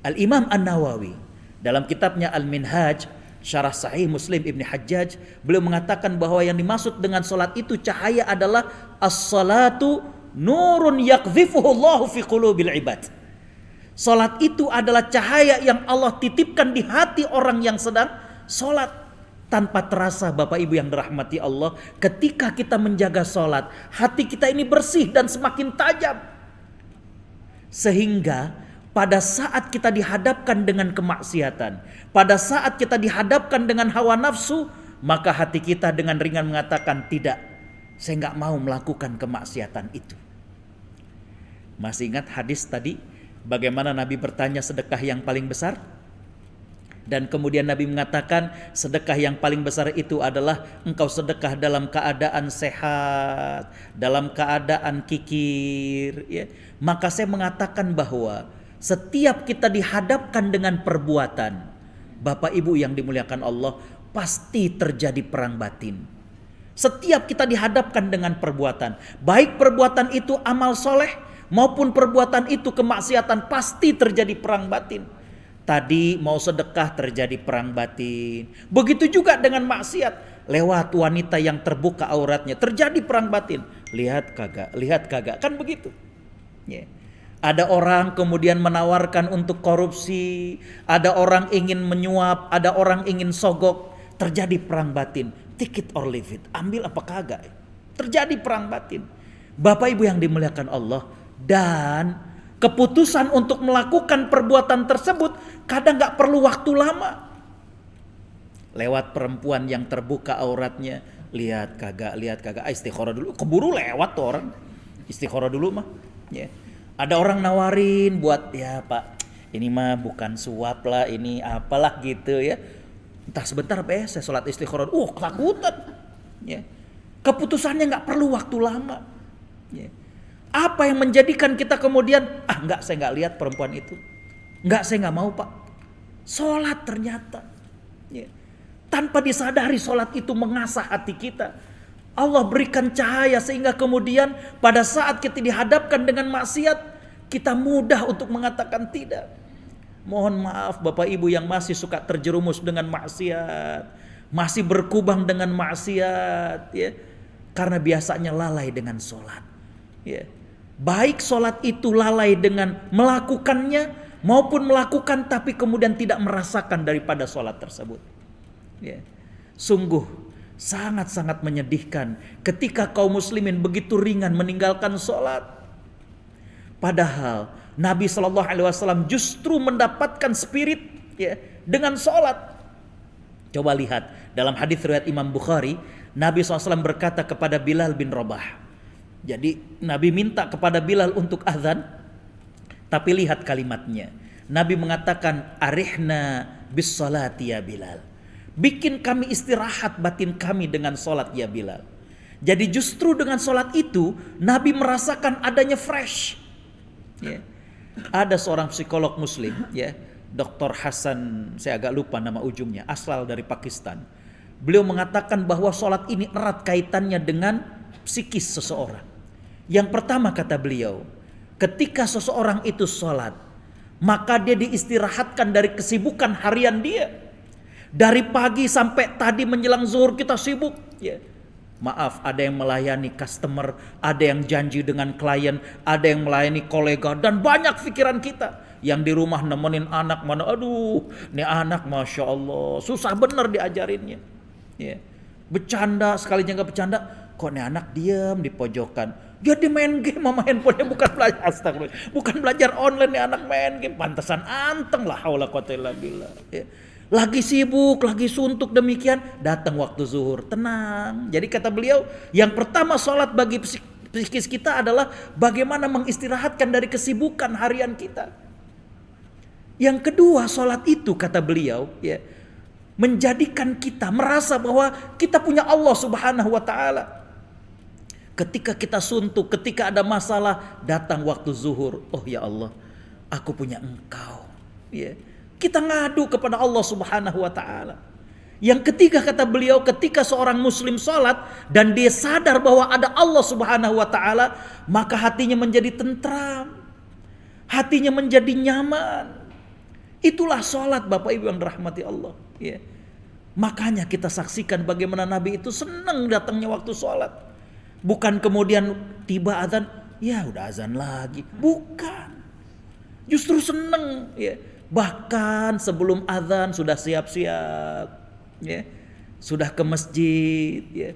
Al-Imam An-Nawawi dalam kitabnya Al-Minhaj Syarah Sahih Muslim Ibn Hajjaj, beliau mengatakan bahwa yang dimaksud dengan salat itu cahaya adalah as-salatu nurun yakdhifuhu Allahu fi qulubil ibad. Salat itu adalah cahaya yang Allah titipkan di hati orang yang sedang salat. Tanpa terasa Bapak Ibu yang dirahmati Allah, ketika kita menjaga salat, hati kita ini bersih dan semakin tajam. Sehingga pada saat kita dihadapkan dengan kemaksiatan, pada saat kita dihadapkan dengan hawa nafsu, maka hati kita dengan ringan mengatakan, tidak, saya nggak mau melakukan kemaksiatan itu. Masih ingat hadis tadi, bagaimana Nabi bertanya sedekah yang paling besar? Dan kemudian Nabi mengatakan, sedekah yang paling besar itu adalah engkau sedekah dalam keadaan sehat, dalam keadaan kikir. Ya. Maka saya mengatakan bahwa setiap kita dihadapkan dengan perbuatan, Bapak Ibu yang dimuliakan Allah, pasti terjadi perang batin. Setiap kita dihadapkan dengan perbuatan, baik perbuatan itu amal soleh maupun perbuatan itu kemaksiatan, pasti terjadi perang batin. Tadi mau sedekah terjadi perang batin. Begitu juga dengan maksiat, lewat wanita yang terbuka auratnya terjadi perang batin. Lihat kagak, kan begitu. Yeah. Ada orang kemudian menawarkan untuk korupsi, ada orang ingin menyuap, ada orang ingin sogok, terjadi perang batin. Take it or leave it, ambil apa kagak, terjadi perang batin. Bapak Ibu yang dimuliakan Allah, dan keputusan untuk melakukan perbuatan tersebut kadang gak perlu waktu lama. Lewat perempuan yang terbuka auratnya, lihat kagak, istikharah dulu, keburu lewat tuh orang, istikharah dulu mah. Ya. Ada orang nawarin buat, ya Pak, ini mah bukan suap lah, ini apalah gitu ya. Entah sebentar saya sholat istikharah, ketakutan. Ya. Keputusannya gak perlu waktu lama. Ya. Apa yang menjadikan kita kemudian, enggak, saya gak lihat perempuan itu. Enggak, saya gak mau Pak. Sholat ternyata. Ya. Tanpa disadari sholat itu mengasah hati kita. Allah berikan cahaya sehingga kemudian pada saat kita dihadapkan dengan maksiat, kita mudah untuk mengatakan tidak. Mohon maaf Bapak Ibu yang masih suka terjerumus dengan maksiat, masih berkubang dengan maksiat, ya, karena biasanya lalai dengan sholat. Ya. Baik sholat itu lalai dengan melakukannya, maupun melakukan tapi kemudian tidak merasakan daripada sholat tersebut. Ya. Sungguh sangat-sangat menyedihkan ketika kaum muslimin begitu ringan meninggalkan sholat. Padahal Nabi SAW justru mendapatkan spirit ya, dengan sholat. Coba lihat dalam hadis riwayat Imam Bukhari, Nabi SAW berkata kepada Bilal bin Rabah. Jadi Nabi minta kepada Bilal untuk azan, tapi lihat kalimatnya. Nabi mengatakan, arihna bis salati ya Bilal. Bikin kami istirahat batin kami dengan sholat ya Bilal. Jadi justru dengan sholat itu Nabi merasakan adanya fresh. Ya. Ada seorang psikolog muslim, ya, Dr. Hasan, saya agak lupa nama ujungnya, asal dari Pakistan. Beliau mengatakan bahwa sholat ini erat kaitannya dengan psikis seseorang. Yang pertama kata beliau, ketika seseorang itu sholat, maka dia diistirahatkan dari kesibukan harian dia. Dari pagi sampai tadi menjelang zuhur kita sibuk. Ya. Maaf, ada yang melayani customer, ada yang janji dengan klien, ada yang melayani kolega, dan banyak pikiran kita. Yang di rumah nemenin anak mana, aduh, nih anak Masya Allah, susah bener diajarinnya. Ya. Bercanda, sekalinya gak bercanda, kok nih anak diam di pojokan. Jadi main game sama handphonenya, bukan belajar. Astagfirullah. Bukan belajar online nih anak, main game. Pantesan anteng lah, haula quwata illa billah. Ya. Lagi sibuk, lagi suntuk demikian, datang waktu zuhur, tenang. Jadi kata beliau, yang pertama sholat bagi psikis kita adalah bagaimana mengistirahatkan dari kesibukan harian kita. Yang kedua, sholat itu kata beliau, ya, menjadikan kita merasa bahwa kita punya Allah Subhanahu wa Ta'ala. Ketika kita suntuk, ketika ada masalah, datang waktu zuhur, oh ya Allah, aku punya Engkau. Ya. Kita ngadu kepada Allah Subhanahu wa Ta'ala. Yang ketiga kata beliau, ketika seorang muslim sholat dan dia sadar bahwa ada Allah Subhanahu wa Ta'ala, maka hatinya menjadi tentram, hatinya menjadi nyaman. Itulah sholat Bapak Ibu yang dirahmati Allah. Ya. Makanya kita saksikan bagaimana Nabi itu senang datangnya waktu sholat. Bukan kemudian tiba azan, ya udah azan lagi. Bukan. Justru senang. Ya. Bahkan sebelum azan sudah siap-siap. Ya. Sudah ke masjid. Ya.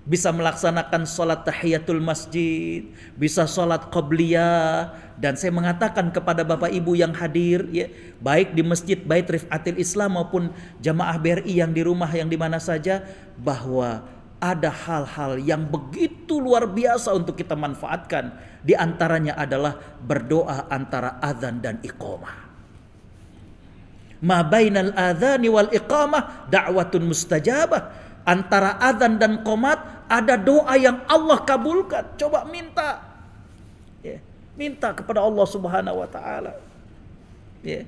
Bisa melaksanakan sholat tahiyatul masjid. Bisa sholat qabliyah. Dan saya mengatakan kepada Bapak Ibu yang hadir. Ya, baik di masjid, baik Rifatil Islam maupun jamaah BRI yang di rumah, yang di mana saja. Bahwa ada hal-hal yang begitu luar biasa untuk kita manfaatkan. Di antaranya adalah berdoa antara azan dan iqamah. Ma bainal adzani wal iqamah da'watun mustajabah. Antara azan dan qomat ada doa yang Allah kabulkan. Coba minta. Ya, minta kepada Allah Subhanahu wa Ta'ala. Ya.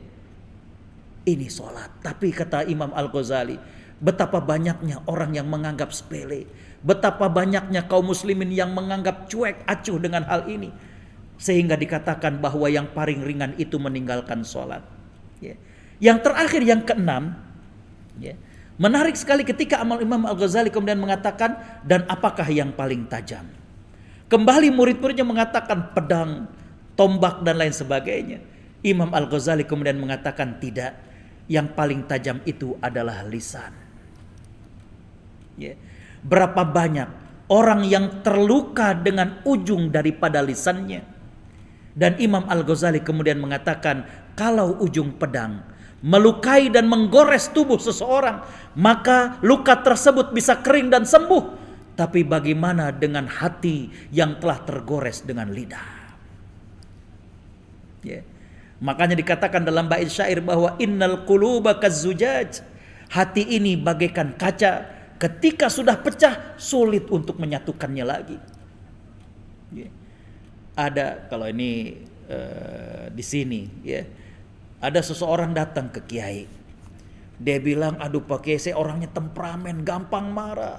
Ini sholat. Tapi kata Imam Al-Ghazali, betapa banyaknya orang yang menganggap sepele. Betapa banyaknya kaum muslimin yang menganggap cuek acuh dengan hal ini. Sehingga dikatakan bahwa yang paling ringan itu meninggalkan sholat. Ya. Yang terakhir, yang keenam. Ya. Menarik sekali ketika Imam Al-Ghazali kemudian mengatakan, dan apakah yang paling tajam? Kembali murid-muridnya mengatakan pedang, tombak dan lain sebagainya. Imam Al-Ghazali kemudian mengatakan tidak. Yang paling tajam itu adalah lisan. Ya. Berapa banyak orang yang terluka dengan ujung daripada lisannya. Dan Imam Al-Ghazali kemudian mengatakan, kalau ujung pedang melukai dan menggores tubuh seseorang, maka luka tersebut bisa kering dan sembuh. Tapi bagaimana dengan hati yang telah tergores dengan lidah? Ya. Makanya dikatakan dalam bait syair bahwa innal quluba kazzujaj. Hati ini bagaikan kaca, ketika sudah pecah sulit untuk menyatukannya lagi. Ya. Ada kalau ini di sini, ya, ada seseorang datang ke kiai. Dia bilang, aduh Pak Kiai, saya orangnya temperamen, gampang marah.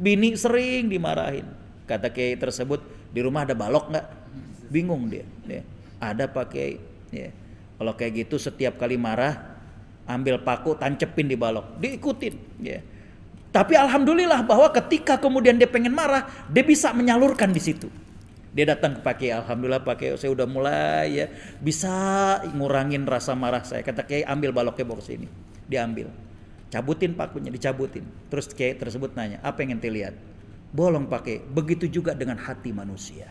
Bini sering dimarahin. Kata kiai tersebut, di rumah ada balok nggak? Bingung dia. Ya. Ada Pak Kiai. Ya. Kalau kayak gitu setiap kali marah, ambil paku, tancepin di balok, diikutin. Ya. Tapi alhamdulillah bahwa ketika kemudian dia pengen marah, dia bisa menyalurkan di situ. Dia datang ke Pak Kiai, alhamdulillah Pak Kiai, saya udah mulai ya bisa ngurangin rasa marah saya. Kata Kiai, ambil baloknya bawa ke sini. Diambil. Cabutin pakunya, dicabutin. Terus Kiai tersebut nanya, apa yang ente lihat? Bolong Pak Kiai. Begitu juga dengan hati manusia.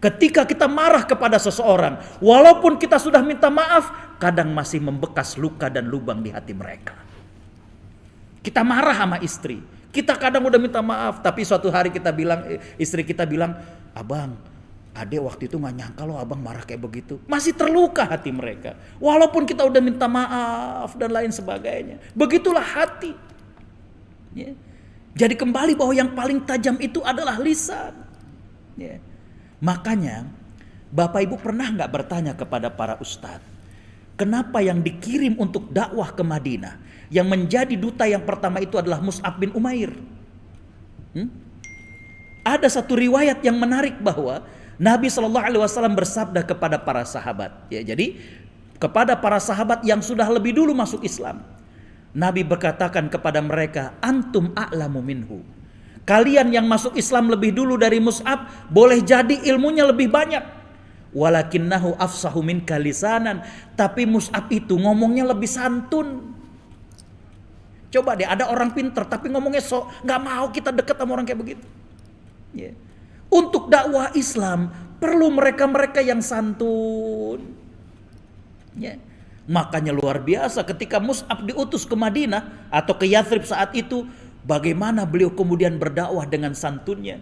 Ketika kita marah kepada seseorang, walaupun kita sudah minta maaf, kadang masih membekas luka dan lubang di hati mereka. Kita marah sama istri, kita kadang udah minta maaf, tapi suatu hari kita bilang, istri kita bilang, abang, adek waktu itu gak nyangka loh abang marah kayak begitu. Masih terluka hati mereka, walaupun kita udah minta maaf dan lain sebagainya. Begitulah hati. Ya. Jadi kembali bahwa yang paling tajam itu adalah lisan. Ya. Makanya Bapak Ibu pernah gak bertanya kepada para ustadz, kenapa yang dikirim untuk dakwah ke Madinah, yang menjadi duta yang pertama itu adalah Mus'ab bin Umair? Ada satu riwayat yang menarik bahwa Nabi SAW bersabda kepada para sahabat. Ya, jadi kepada para sahabat yang sudah lebih dulu masuk Islam, Nabi berkatakan kepada mereka, antum a'lamu minhu. Kalian yang masuk Islam lebih dulu dari Mus'ab, boleh jadi ilmunya lebih banyak. Walakinnahu afsahu minka lisanan. Tapi Mus'ab itu ngomongnya lebih santun. Coba deh, ada orang pinter tapi ngomongnya sok, gak mau kita dekat sama orang kayak begitu. Yeah. Untuk dakwah Islam perlu mereka-mereka yang santun. Ya. Makanya luar biasa ketika Mus'ab diutus ke Madinah atau ke Yathrib saat itu, bagaimana beliau kemudian berdakwah dengan santunnya.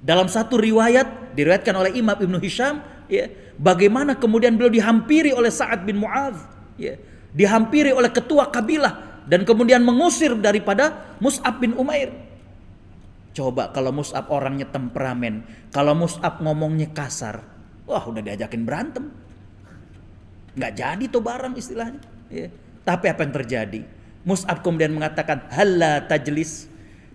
Dalam satu riwayat diriwayatkan oleh Imam Ibnu Hisham, ya, bagaimana kemudian beliau dihampiri oleh Sa'ad bin Mu'adz, ya, dihampiri oleh ketua kabilah dan kemudian mengusir daripada Mus'ab bin Umair. Coba kalau Mus'ab orangnya temperamen, kalau Mus'ab ngomongnya kasar, wah udah diajakin berantem. Nggak jadi tuh barang istilahnya. Ya. Tapi apa yang terjadi? Mus'ab kemudian mengatakan, halla tajlis,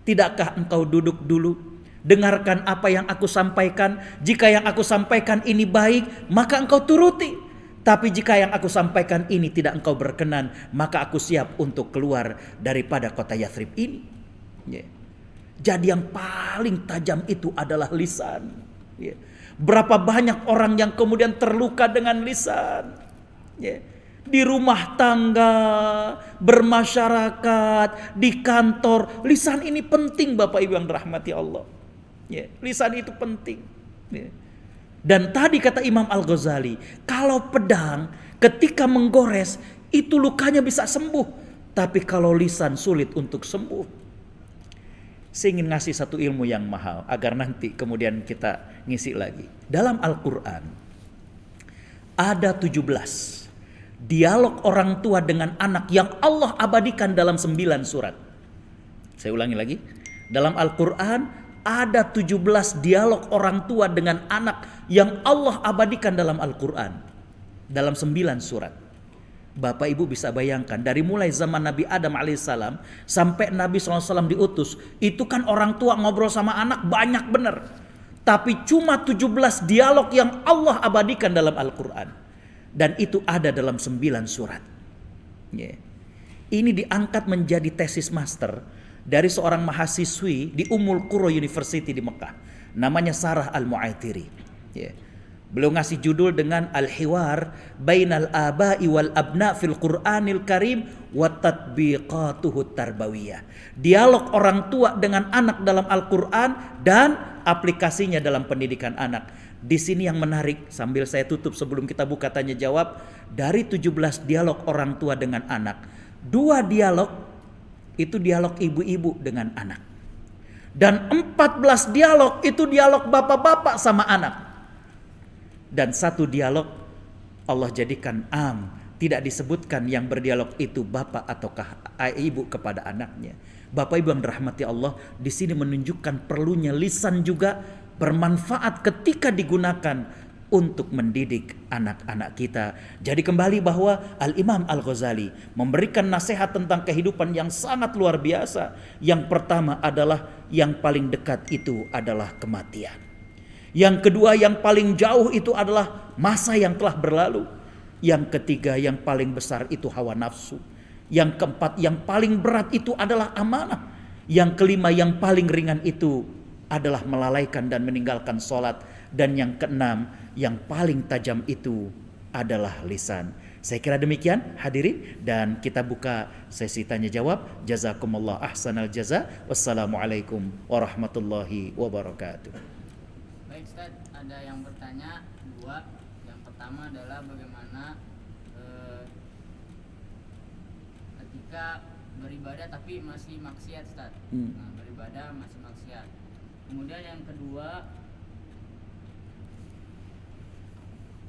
tidakkah engkau duduk dulu? Dengarkan apa yang aku sampaikan. Jika yang aku sampaikan ini baik, maka engkau turuti. Tapi jika yang aku sampaikan ini tidak engkau berkenan, maka aku siap untuk keluar daripada kota Yathrib ini. Ya. Jadi yang paling tajam itu adalah lisan. Ya. Berapa banyak orang yang kemudian terluka dengan lisan. Ya. Di rumah tangga, bermasyarakat, di kantor, lisan ini penting Bapak Ibu yang dirahmati Allah. Ya. Lisan itu penting. Ya. Dan tadi kata Imam Al-Ghazali, kalau pedang ketika menggores itu lukanya bisa sembuh, tapi kalau lisan sulit untuk sembuh. Saya ingin ngasih satu ilmu yang mahal agar nanti kemudian kita ngisi lagi. Dalam Al-Quran ada 17 dialog orang tua dengan anak yang Allah abadikan dalam 9 surat. Saya ulangi lagi. Dalam Al-Quran ada 17 dialog orang tua dengan anak yang Allah abadikan dalam Al-Quran. Dalam 9 surat. Bapak Ibu bisa bayangkan dari mulai zaman Nabi Adam alaihissalam sampai Nabi SAW diutus. Itu kan orang tua ngobrol sama anak banyak benar. Tapi cuma 17 dialog yang Allah abadikan dalam Al-Quran. Dan itu ada dalam 9 surat. Yeah. Ini diangkat menjadi tesis master dari seorang mahasiswi di Ummul Qura University di Mekah. Namanya Sarah Al-Mu'athiri. Yeah. Beliau ngasih judul dengan Al-Hiwar Bainal Aba'i wal Abna fil Qur'anil Karim wa Tatbiqatuhu Tarbawiyah. Dialog orang tua dengan anak dalam Al-Quran dan aplikasinya dalam pendidikan anak. Di sini yang menarik, sambil saya tutup sebelum kita buka tanya jawab, dari 17 dialog orang tua dengan anak, 2 dialog itu dialog ibu-ibu dengan anak. Dan 14 dialog itu dialog bapak-bapak sama anak. Dan 1 dialog Allah jadikan am, tidak disebutkan yang berdialog itu bapak ataukah ibu kepada anaknya. Bapak Ibu yang dirahmati Allah, di sini menunjukkan perlunya lisan juga bermanfaat ketika digunakan untuk mendidik anak-anak kita. Jadi kembali bahwa Al-Imam Al-Ghazali memberikan nasihat tentang kehidupan yang sangat luar biasa. Yang pertama adalah yang paling dekat itu adalah kematian. Yang kedua yang paling jauh itu adalah masa yang telah berlalu. Yang ketiga yang paling besar itu hawa nafsu. Yang keempat yang paling berat itu adalah amanah. Yang kelima yang paling ringan itu adalah melalaikan dan meninggalkan sholat. Dan yang keenam yang paling tajam itu adalah lisan. Saya kira demikian hadirin, dan kita buka sesi tanya jawab. Jazakumullah ahsanal jaza. Wassalamualaikum warahmatullahi wabarakatuh. Baik Ustaz, ada yang bertanya 2. Yang pertama adalah bagaimana ketika beribadah tapi masih maksiat Ustaz. Nah, beribadah masih maksiat. Kemudian yang kedua,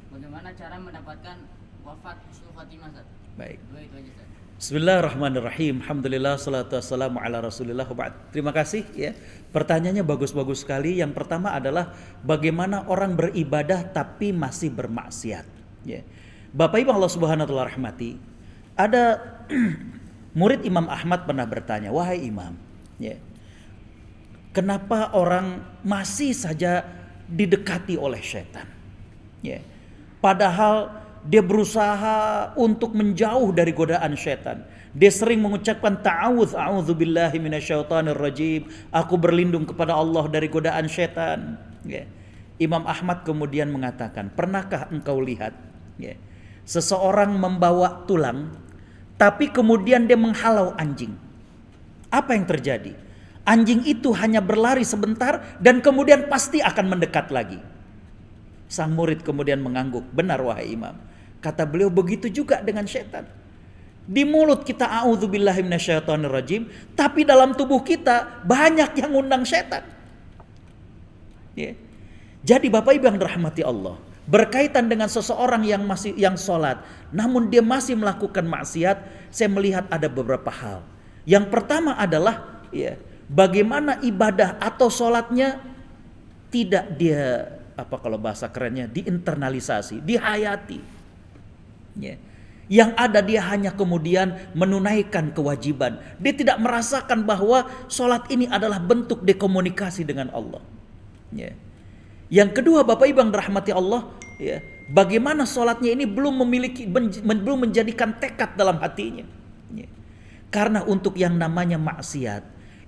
bagaimana cara mendapatkan wafat husnul khatimah Ustaz? Baik. 2 itu aja Ustaz. Bismillahirrahmanirrahim. Alhamdulillah, salatu wassalamu ala rasulillah. Terima kasih ya. Pertanyaannya bagus-bagus sekali. Yang pertama adalah bagaimana orang beribadah tapi masih bermaksiat ya. Bapak Ibu Allah Subhanahu wa taala rahmati, ada murid Imam Ahmad pernah bertanya, "Wahai Imam, ya, kenapa orang masih saja didekati oleh setan? Ya. Padahal dia berusaha untuk menjauh dari godaan setan. Dia sering mengucapkan ta'awudz, a'udzubillahi minasyaitonir rajim. Aku berlindung kepada Allah dari godaan setan." Ya. Imam Ahmad kemudian mengatakan, "Pernahkah engkau lihat ya, seseorang membawa tulang tapi kemudian dia menghalau anjing? Apa yang terjadi? Anjing itu hanya berlari sebentar dan kemudian pasti akan mendekat lagi. Sang murid kemudian mengangguk, benar wahai imam. Kata beliau, begitu juga dengan setan. Di mulut kita a'udzubillahi minasyaitonirrajim, tapi dalam tubuh kita banyak yang ngundang setan. Ya. Jadi Bapak Ibu yang dirahmati Allah, berkaitan dengan seseorang yang sholat, namun dia masih melakukan maksiat, saya melihat ada beberapa hal. Yang pertama adalah ya, bagaimana ibadah atau sholatnya tidak dia, apa kalau bahasa kerennya, diinternalisasi, dihayati. Ya. Yang ada dia hanya kemudian menunaikan kewajiban. Dia tidak merasakan bahwa sholat ini adalah bentuk dekomunikasi dengan Allah. Ya. Yang kedua Bapak Ibu yang dirahmati Allah, ya, bagaimana sholatnya ini belum menjadikan tekad dalam hatinya. Ya. Karena untuk yang namanya maksiat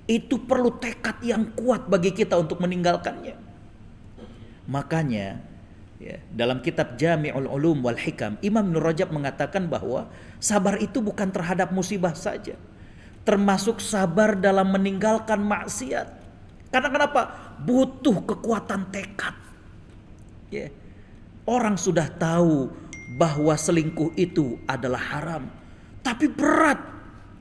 itu perlu tekad yang kuat bagi kita untuk meninggalkannya. Makanya ya, dalam kitab Jami'ul Ulum wal Hikam, Imam Ibnu Rajab mengatakan bahwa sabar itu bukan terhadap musibah saja, termasuk sabar dalam meninggalkan maksiat. Karena kenapa? Butuh kekuatan tekad. Ya. Orang sudah tahu bahwa selingkuh itu adalah haram, tapi berat.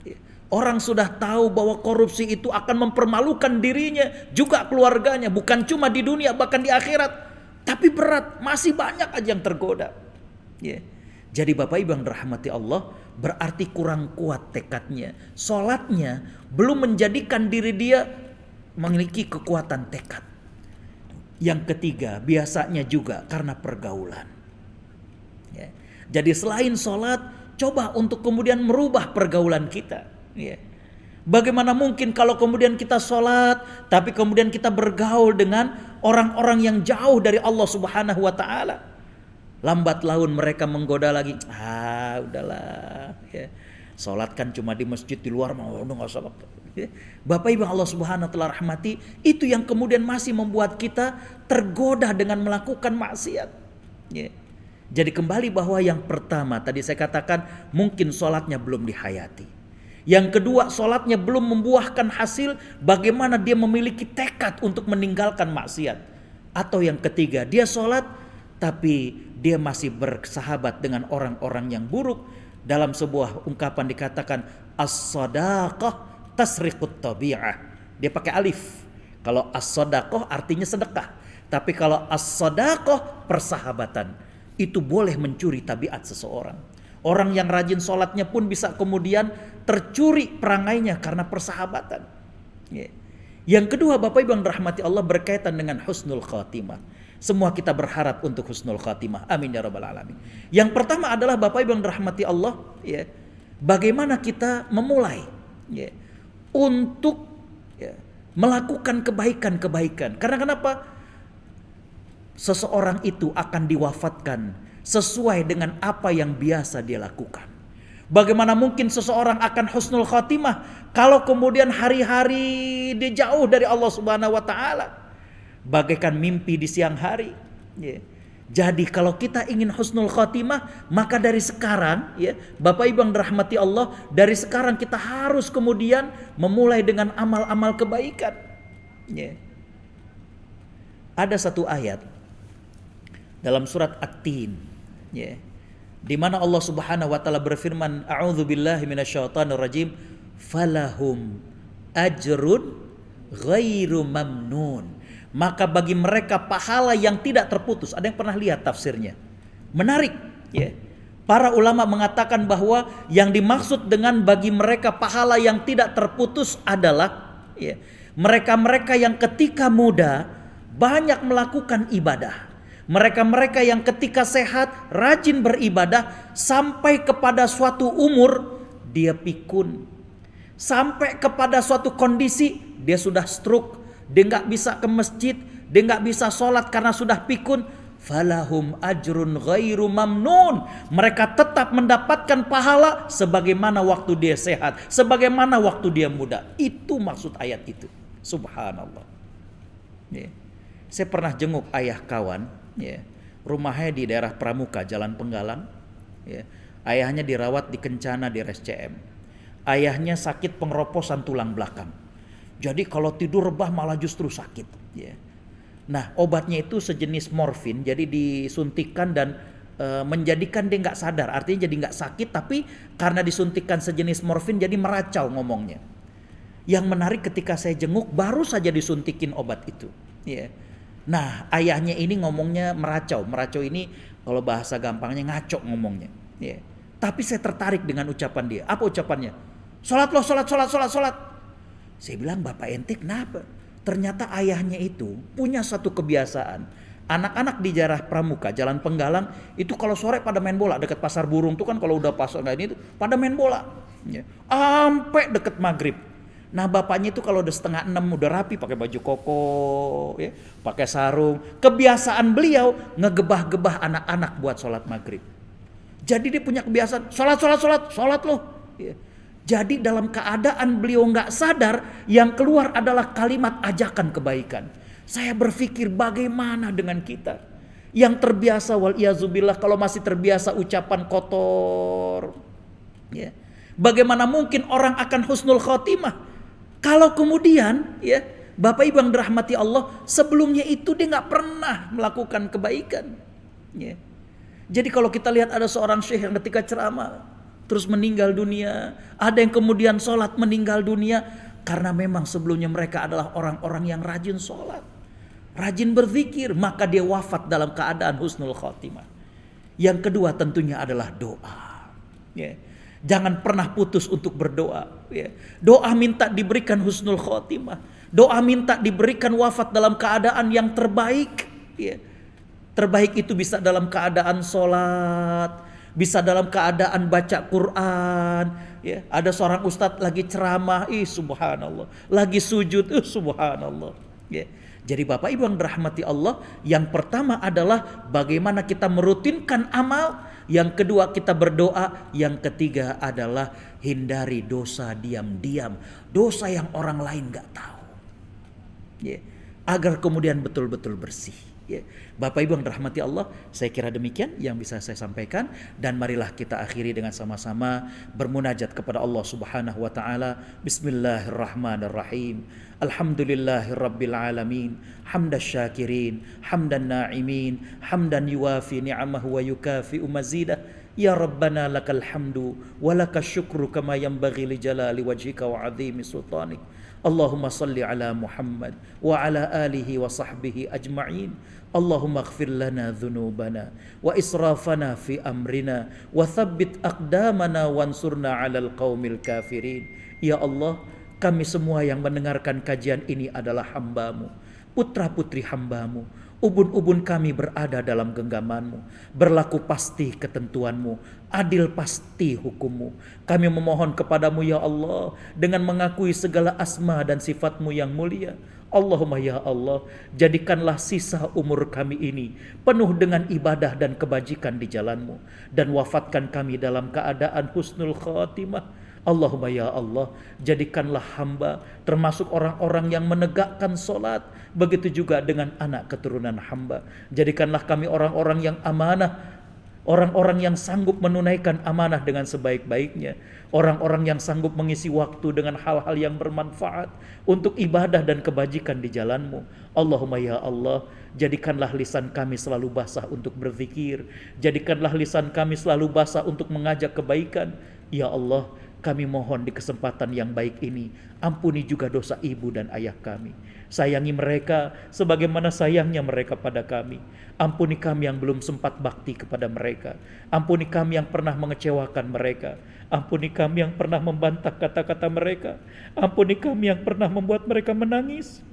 Ya. Orang sudah tahu bahwa korupsi itu akan mempermalukan dirinya, juga keluarganya, bukan cuma di dunia, bahkan di akhirat. Tapi berat, masih banyak aja yang tergoda. Ya. Jadi Bapak Ibu yang dirahmati Allah, berarti kurang kuat tekadnya. Sholatnya belum menjadikan diri dia memiliki kekuatan tekad. Yang ketiga, biasanya juga karena pergaulan. Ya. Jadi selain sholat, coba untuk kemudian merubah pergaulan kita. Ya. Bagaimana mungkin kalau kemudian kita sholat, tapi kemudian kita bergaul dengan orang-orang yang jauh dari Allah Subhanahu wa Ta'ala. Lambat laun mereka menggoda lagi. Udahlah. Ya. Sholat kan cuma di masjid, di luar mau nggak sholat. Bapak Ibu Allah Subhanahu wa Ta'ala rahmati, itu yang kemudian masih membuat kita tergoda dengan melakukan maksiat. Ya. Jadi kembali bahwa yang pertama tadi saya katakan mungkin sholatnya belum dihayati. Yang kedua, sholatnya belum membuahkan hasil, bagaimana dia memiliki tekad untuk meninggalkan maksiat. Atau yang ketiga, dia sholat tapi dia masih bersahabat dengan orang-orang yang buruk. Dalam sebuah ungkapan dikatakan as-sadaqah tasriqut tabi'ah. Dia pakai alif. Kalau as-sadaqah artinya sedekah. Tapi kalau as-sadaqah persahabatan. Itu boleh mencuri tabiat seseorang. Orang yang rajin sholatnya pun bisa kemudian tercuri perangainya karena persahabatan. Ya. Yang kedua Bapak Ibu yang dirahmati Allah, berkaitan dengan husnul khatimah. Semua kita berharap untuk husnul khatimah. Amin ya rabbal alamin. Yang pertama adalah Bapak Ibu yang dirahmati Allah, ya, bagaimana kita memulai, ya, untuk ya, melakukan kebaikan-kebaikan. Karena kenapa? Seseorang itu akan diwafatkan sesuai dengan apa yang biasa dia lakukan. Bagaimana mungkin seseorang akan husnul khatimah kalau kemudian hari-hari dia jauh dari Allah Subhanahu wa Ta'ala, bagaikan mimpi di siang hari. Ya. Jadi kalau kita ingin husnul khatimah, maka dari sekarang, ya, Bapak Ibu yang dirahmati Allah, dari sekarang kita harus kemudian memulai dengan amal-amal kebaikan. Ya. Ada satu ayat dalam surat At-Tin, ya, di mana Allah Subhanahu wa Ta'ala berfirman, a'udzubillahi minasyaitonirrajim, falahum ajrun ghairu mamnun. Maka bagi mereka pahala yang tidak terputus. Ada yang pernah lihat tafsirnya? Menarik, ya. Para ulama mengatakan bahwa yang dimaksud dengan bagi mereka pahala yang tidak terputus adalah, ya, mereka-mereka yang ketika muda banyak melakukan ibadah. Mereka-mereka yang ketika sehat rajin beribadah, sampai kepada suatu umur dia pikun. Sampai kepada suatu kondisi dia sudah stroke, dia nggak bisa ke masjid, dia nggak bisa sholat karena sudah pikun. Falahum ajrun ghairu mamnun. Mereka tetap mendapatkan pahala sebagaimana waktu dia sehat, sebagaimana waktu dia muda. Itu maksud ayat itu. Subhanallah. Ya. Saya pernah jenguk ayah kawan, ya, rumahnya di daerah Pramuka, Jalan Penggalang. Ya. Ayahnya dirawat di Kencana di RSCM. Ayahnya sakit pengeroposan tulang belakang. Jadi kalau tidur rebah malah justru sakit. Ya. Nah, obatnya itu sejenis morfin, jadi disuntikkan dan menjadikan dia nggak sadar. Artinya jadi nggak sakit, tapi karena disuntikkan sejenis morfin jadi meracau ngomongnya. Yang menarik ketika saya jenguk baru saja disuntikin obat itu. Ya. Nah, ayahnya ini ngomongnya meracau. Meracau ini kalau bahasa gampangnya ngaco ngomongnya. Ya. Tapi saya tertarik dengan ucapan dia. Apa ucapannya? Sholat loh, sholat. Saya bilang, Bapak ente kenapa? Ternyata ayahnya itu punya satu kebiasaan. Anak-anak di daerah Pramuka, Jalan Penggalang, itu kalau sore pada main bola. Dekat Pasar Burung tuh kan kalau udah pasar kayak ini tuh pada main bola. Ya. Sampai deket maghrib. Nah bapaknya itu kalau udah 5:30 udah rapi, pakai baju koko, ya, pakai sarung. Kebiasaan beliau ngegebah-gebah anak-anak buat sholat maghrib. Jadi dia punya kebiasaan sholat loh. Ya. Jadi dalam keadaan beliau nggak sadar, yang keluar adalah kalimat ajakan kebaikan. Saya berpikir bagaimana dengan kita yang terbiasa wal-iyazubillah kalau masih terbiasa ucapan kotor. Ya. Bagaimana mungkin orang akan husnul khotimah kalau kemudian ya Bapak Ibu yang dirahmati Allah sebelumnya itu dia nggak pernah melakukan kebaikan. Ya. Jadi kalau kita lihat ada seorang syekh yang ketika ceramah terus meninggal dunia, ada yang kemudian sholat meninggal dunia karena memang sebelumnya mereka adalah orang-orang yang rajin sholat, rajin berzikir, maka dia wafat dalam keadaan husnul khotimah. Yang kedua tentunya adalah doa. Ya. Jangan pernah putus untuk berdoa. Ya. Doa minta diberikan husnul khotimah. Doa minta diberikan wafat dalam keadaan yang terbaik. Ya. Terbaik itu bisa dalam keadaan sholat, bisa dalam keadaan baca Quran. Ya. Ada seorang ustadz lagi ceramah, subhanallah. Lagi sujud, subhanallah. Ya. Jadi Bapak Ibu yang dirahmati Allah, yang pertama adalah bagaimana kita merutinkan amal, yang kedua kita berdoa, yang ketiga adalah hindari dosa diam-diam, dosa yang orang lain gak tahu, ya, agar kemudian betul-betul bersih. Ya. Bapak Ibu yang dirahmati Allah, saya kira demikian yang bisa saya sampaikan, dan marilah kita akhiri dengan sama-sama bermunajat kepada Allah Subhanahu wa taala. Bismillahirrahmanirrahim. Alhamdulillahirabbil alamin, hamdan syakirin, hamdan na'imin, hamdan yuwafi ni'amahu wa yukafi'u mazidah. Ya Rabbana lakal hamdu wa lakas syukru kama yanbaghi li jalali wajhika wa 'azimi sultanik. Allahumma salli ala Muhammad wa ala alihi wa sahbihi ajma'in. Allahumma ighfir lana dhunubana wa israfana fi amrina wa thabbit aqdamana wansurna 'alal qaumil kafirin. Ya Allah, kami semua yang mendengarkan kajian ini adalah hamba-Mu, putra-putri hamba-Mu. Ubun-ubun kami berada dalam genggaman-Mu, berlaku pasti ketentuan-Mu, adil pasti hukum-Mu. Kami memohon kepadamu ya Allah dengan mengakui segala asma dan sifat-Mu yang mulia. Allahumma ya Allah, jadikanlah sisa umur kami ini penuh dengan ibadah dan kebajikan di jalan-Mu, dan wafatkan kami dalam keadaan husnul khatimah. Allahumma ya Allah, jadikanlah hamba termasuk orang-orang yang menegakkan solat. Begitu juga dengan anak keturunan hamba. Jadikanlah kami orang-orang yang amanah, orang-orang yang sanggup menunaikan amanah dengan sebaik-baiknya, orang-orang yang sanggup mengisi waktu dengan hal-hal yang bermanfaat untuk ibadah dan kebajikan di jalan-Mu. Allahumma ya Allah, jadikanlah lisan kami selalu basah untuk berzikir, jadikanlah lisan kami selalu basah untuk mengajak kebaikan. Ya Allah, kami mohon di kesempatan yang baik ini, ampuni juga dosa ibu dan ayah kami. Sayangi mereka sebagaimana sayangnya mereka pada kami. Ampuni kami yang belum sempat bakti kepada mereka. Ampuni kami yang pernah mengecewakan mereka. Ampuni kami yang pernah membantah kata-kata mereka. Ampuni kami yang pernah membuat mereka menangis.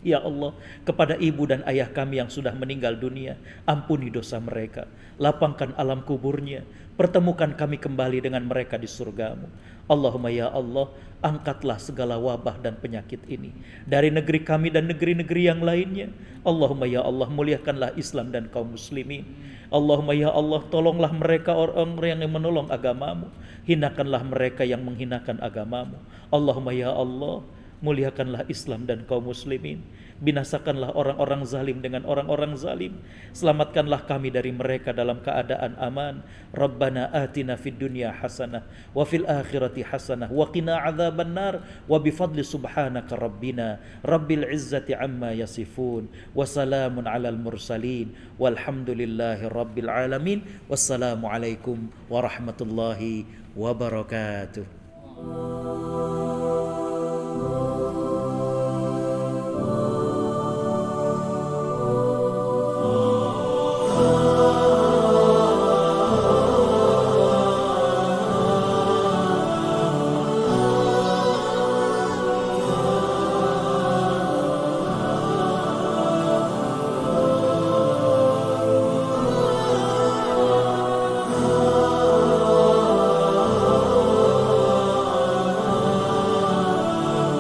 Ya Allah, kepada ibu dan ayah kami yang sudah meninggal dunia, ampuni dosa mereka, lapangkan alam kuburnya, pertemukan kami kembali dengan mereka di surga-Mu. Allahumma ya Allah, angkatlah segala wabah dan penyakit ini dari negeri kami dan negeri-negeri yang lainnya. Allahumma ya Allah, muliakanlah Islam dan kaum muslimin. Allahumma ya Allah, tolonglah mereka orang-orang yang menolong agama-Mu, hinakanlah mereka yang menghinakan agama-Mu. Allahumma ya Allah, muliakanlah Islam dan kaum muslimin, binasakanlah orang-orang zalim dengan orang-orang zalim, selamatkanlah kami dari mereka dalam keadaan aman. Rabbana atina fid dunya hasanah wa fil akhirati hasanah wa qina adzabannar wa bifadli subhanaka rabbina rabbil izzati amma yasifun wa salamun alal mursalin walhamdulillahi rabbil alamin. Wassalamu alaikum warahmatullahi wabarakatuh.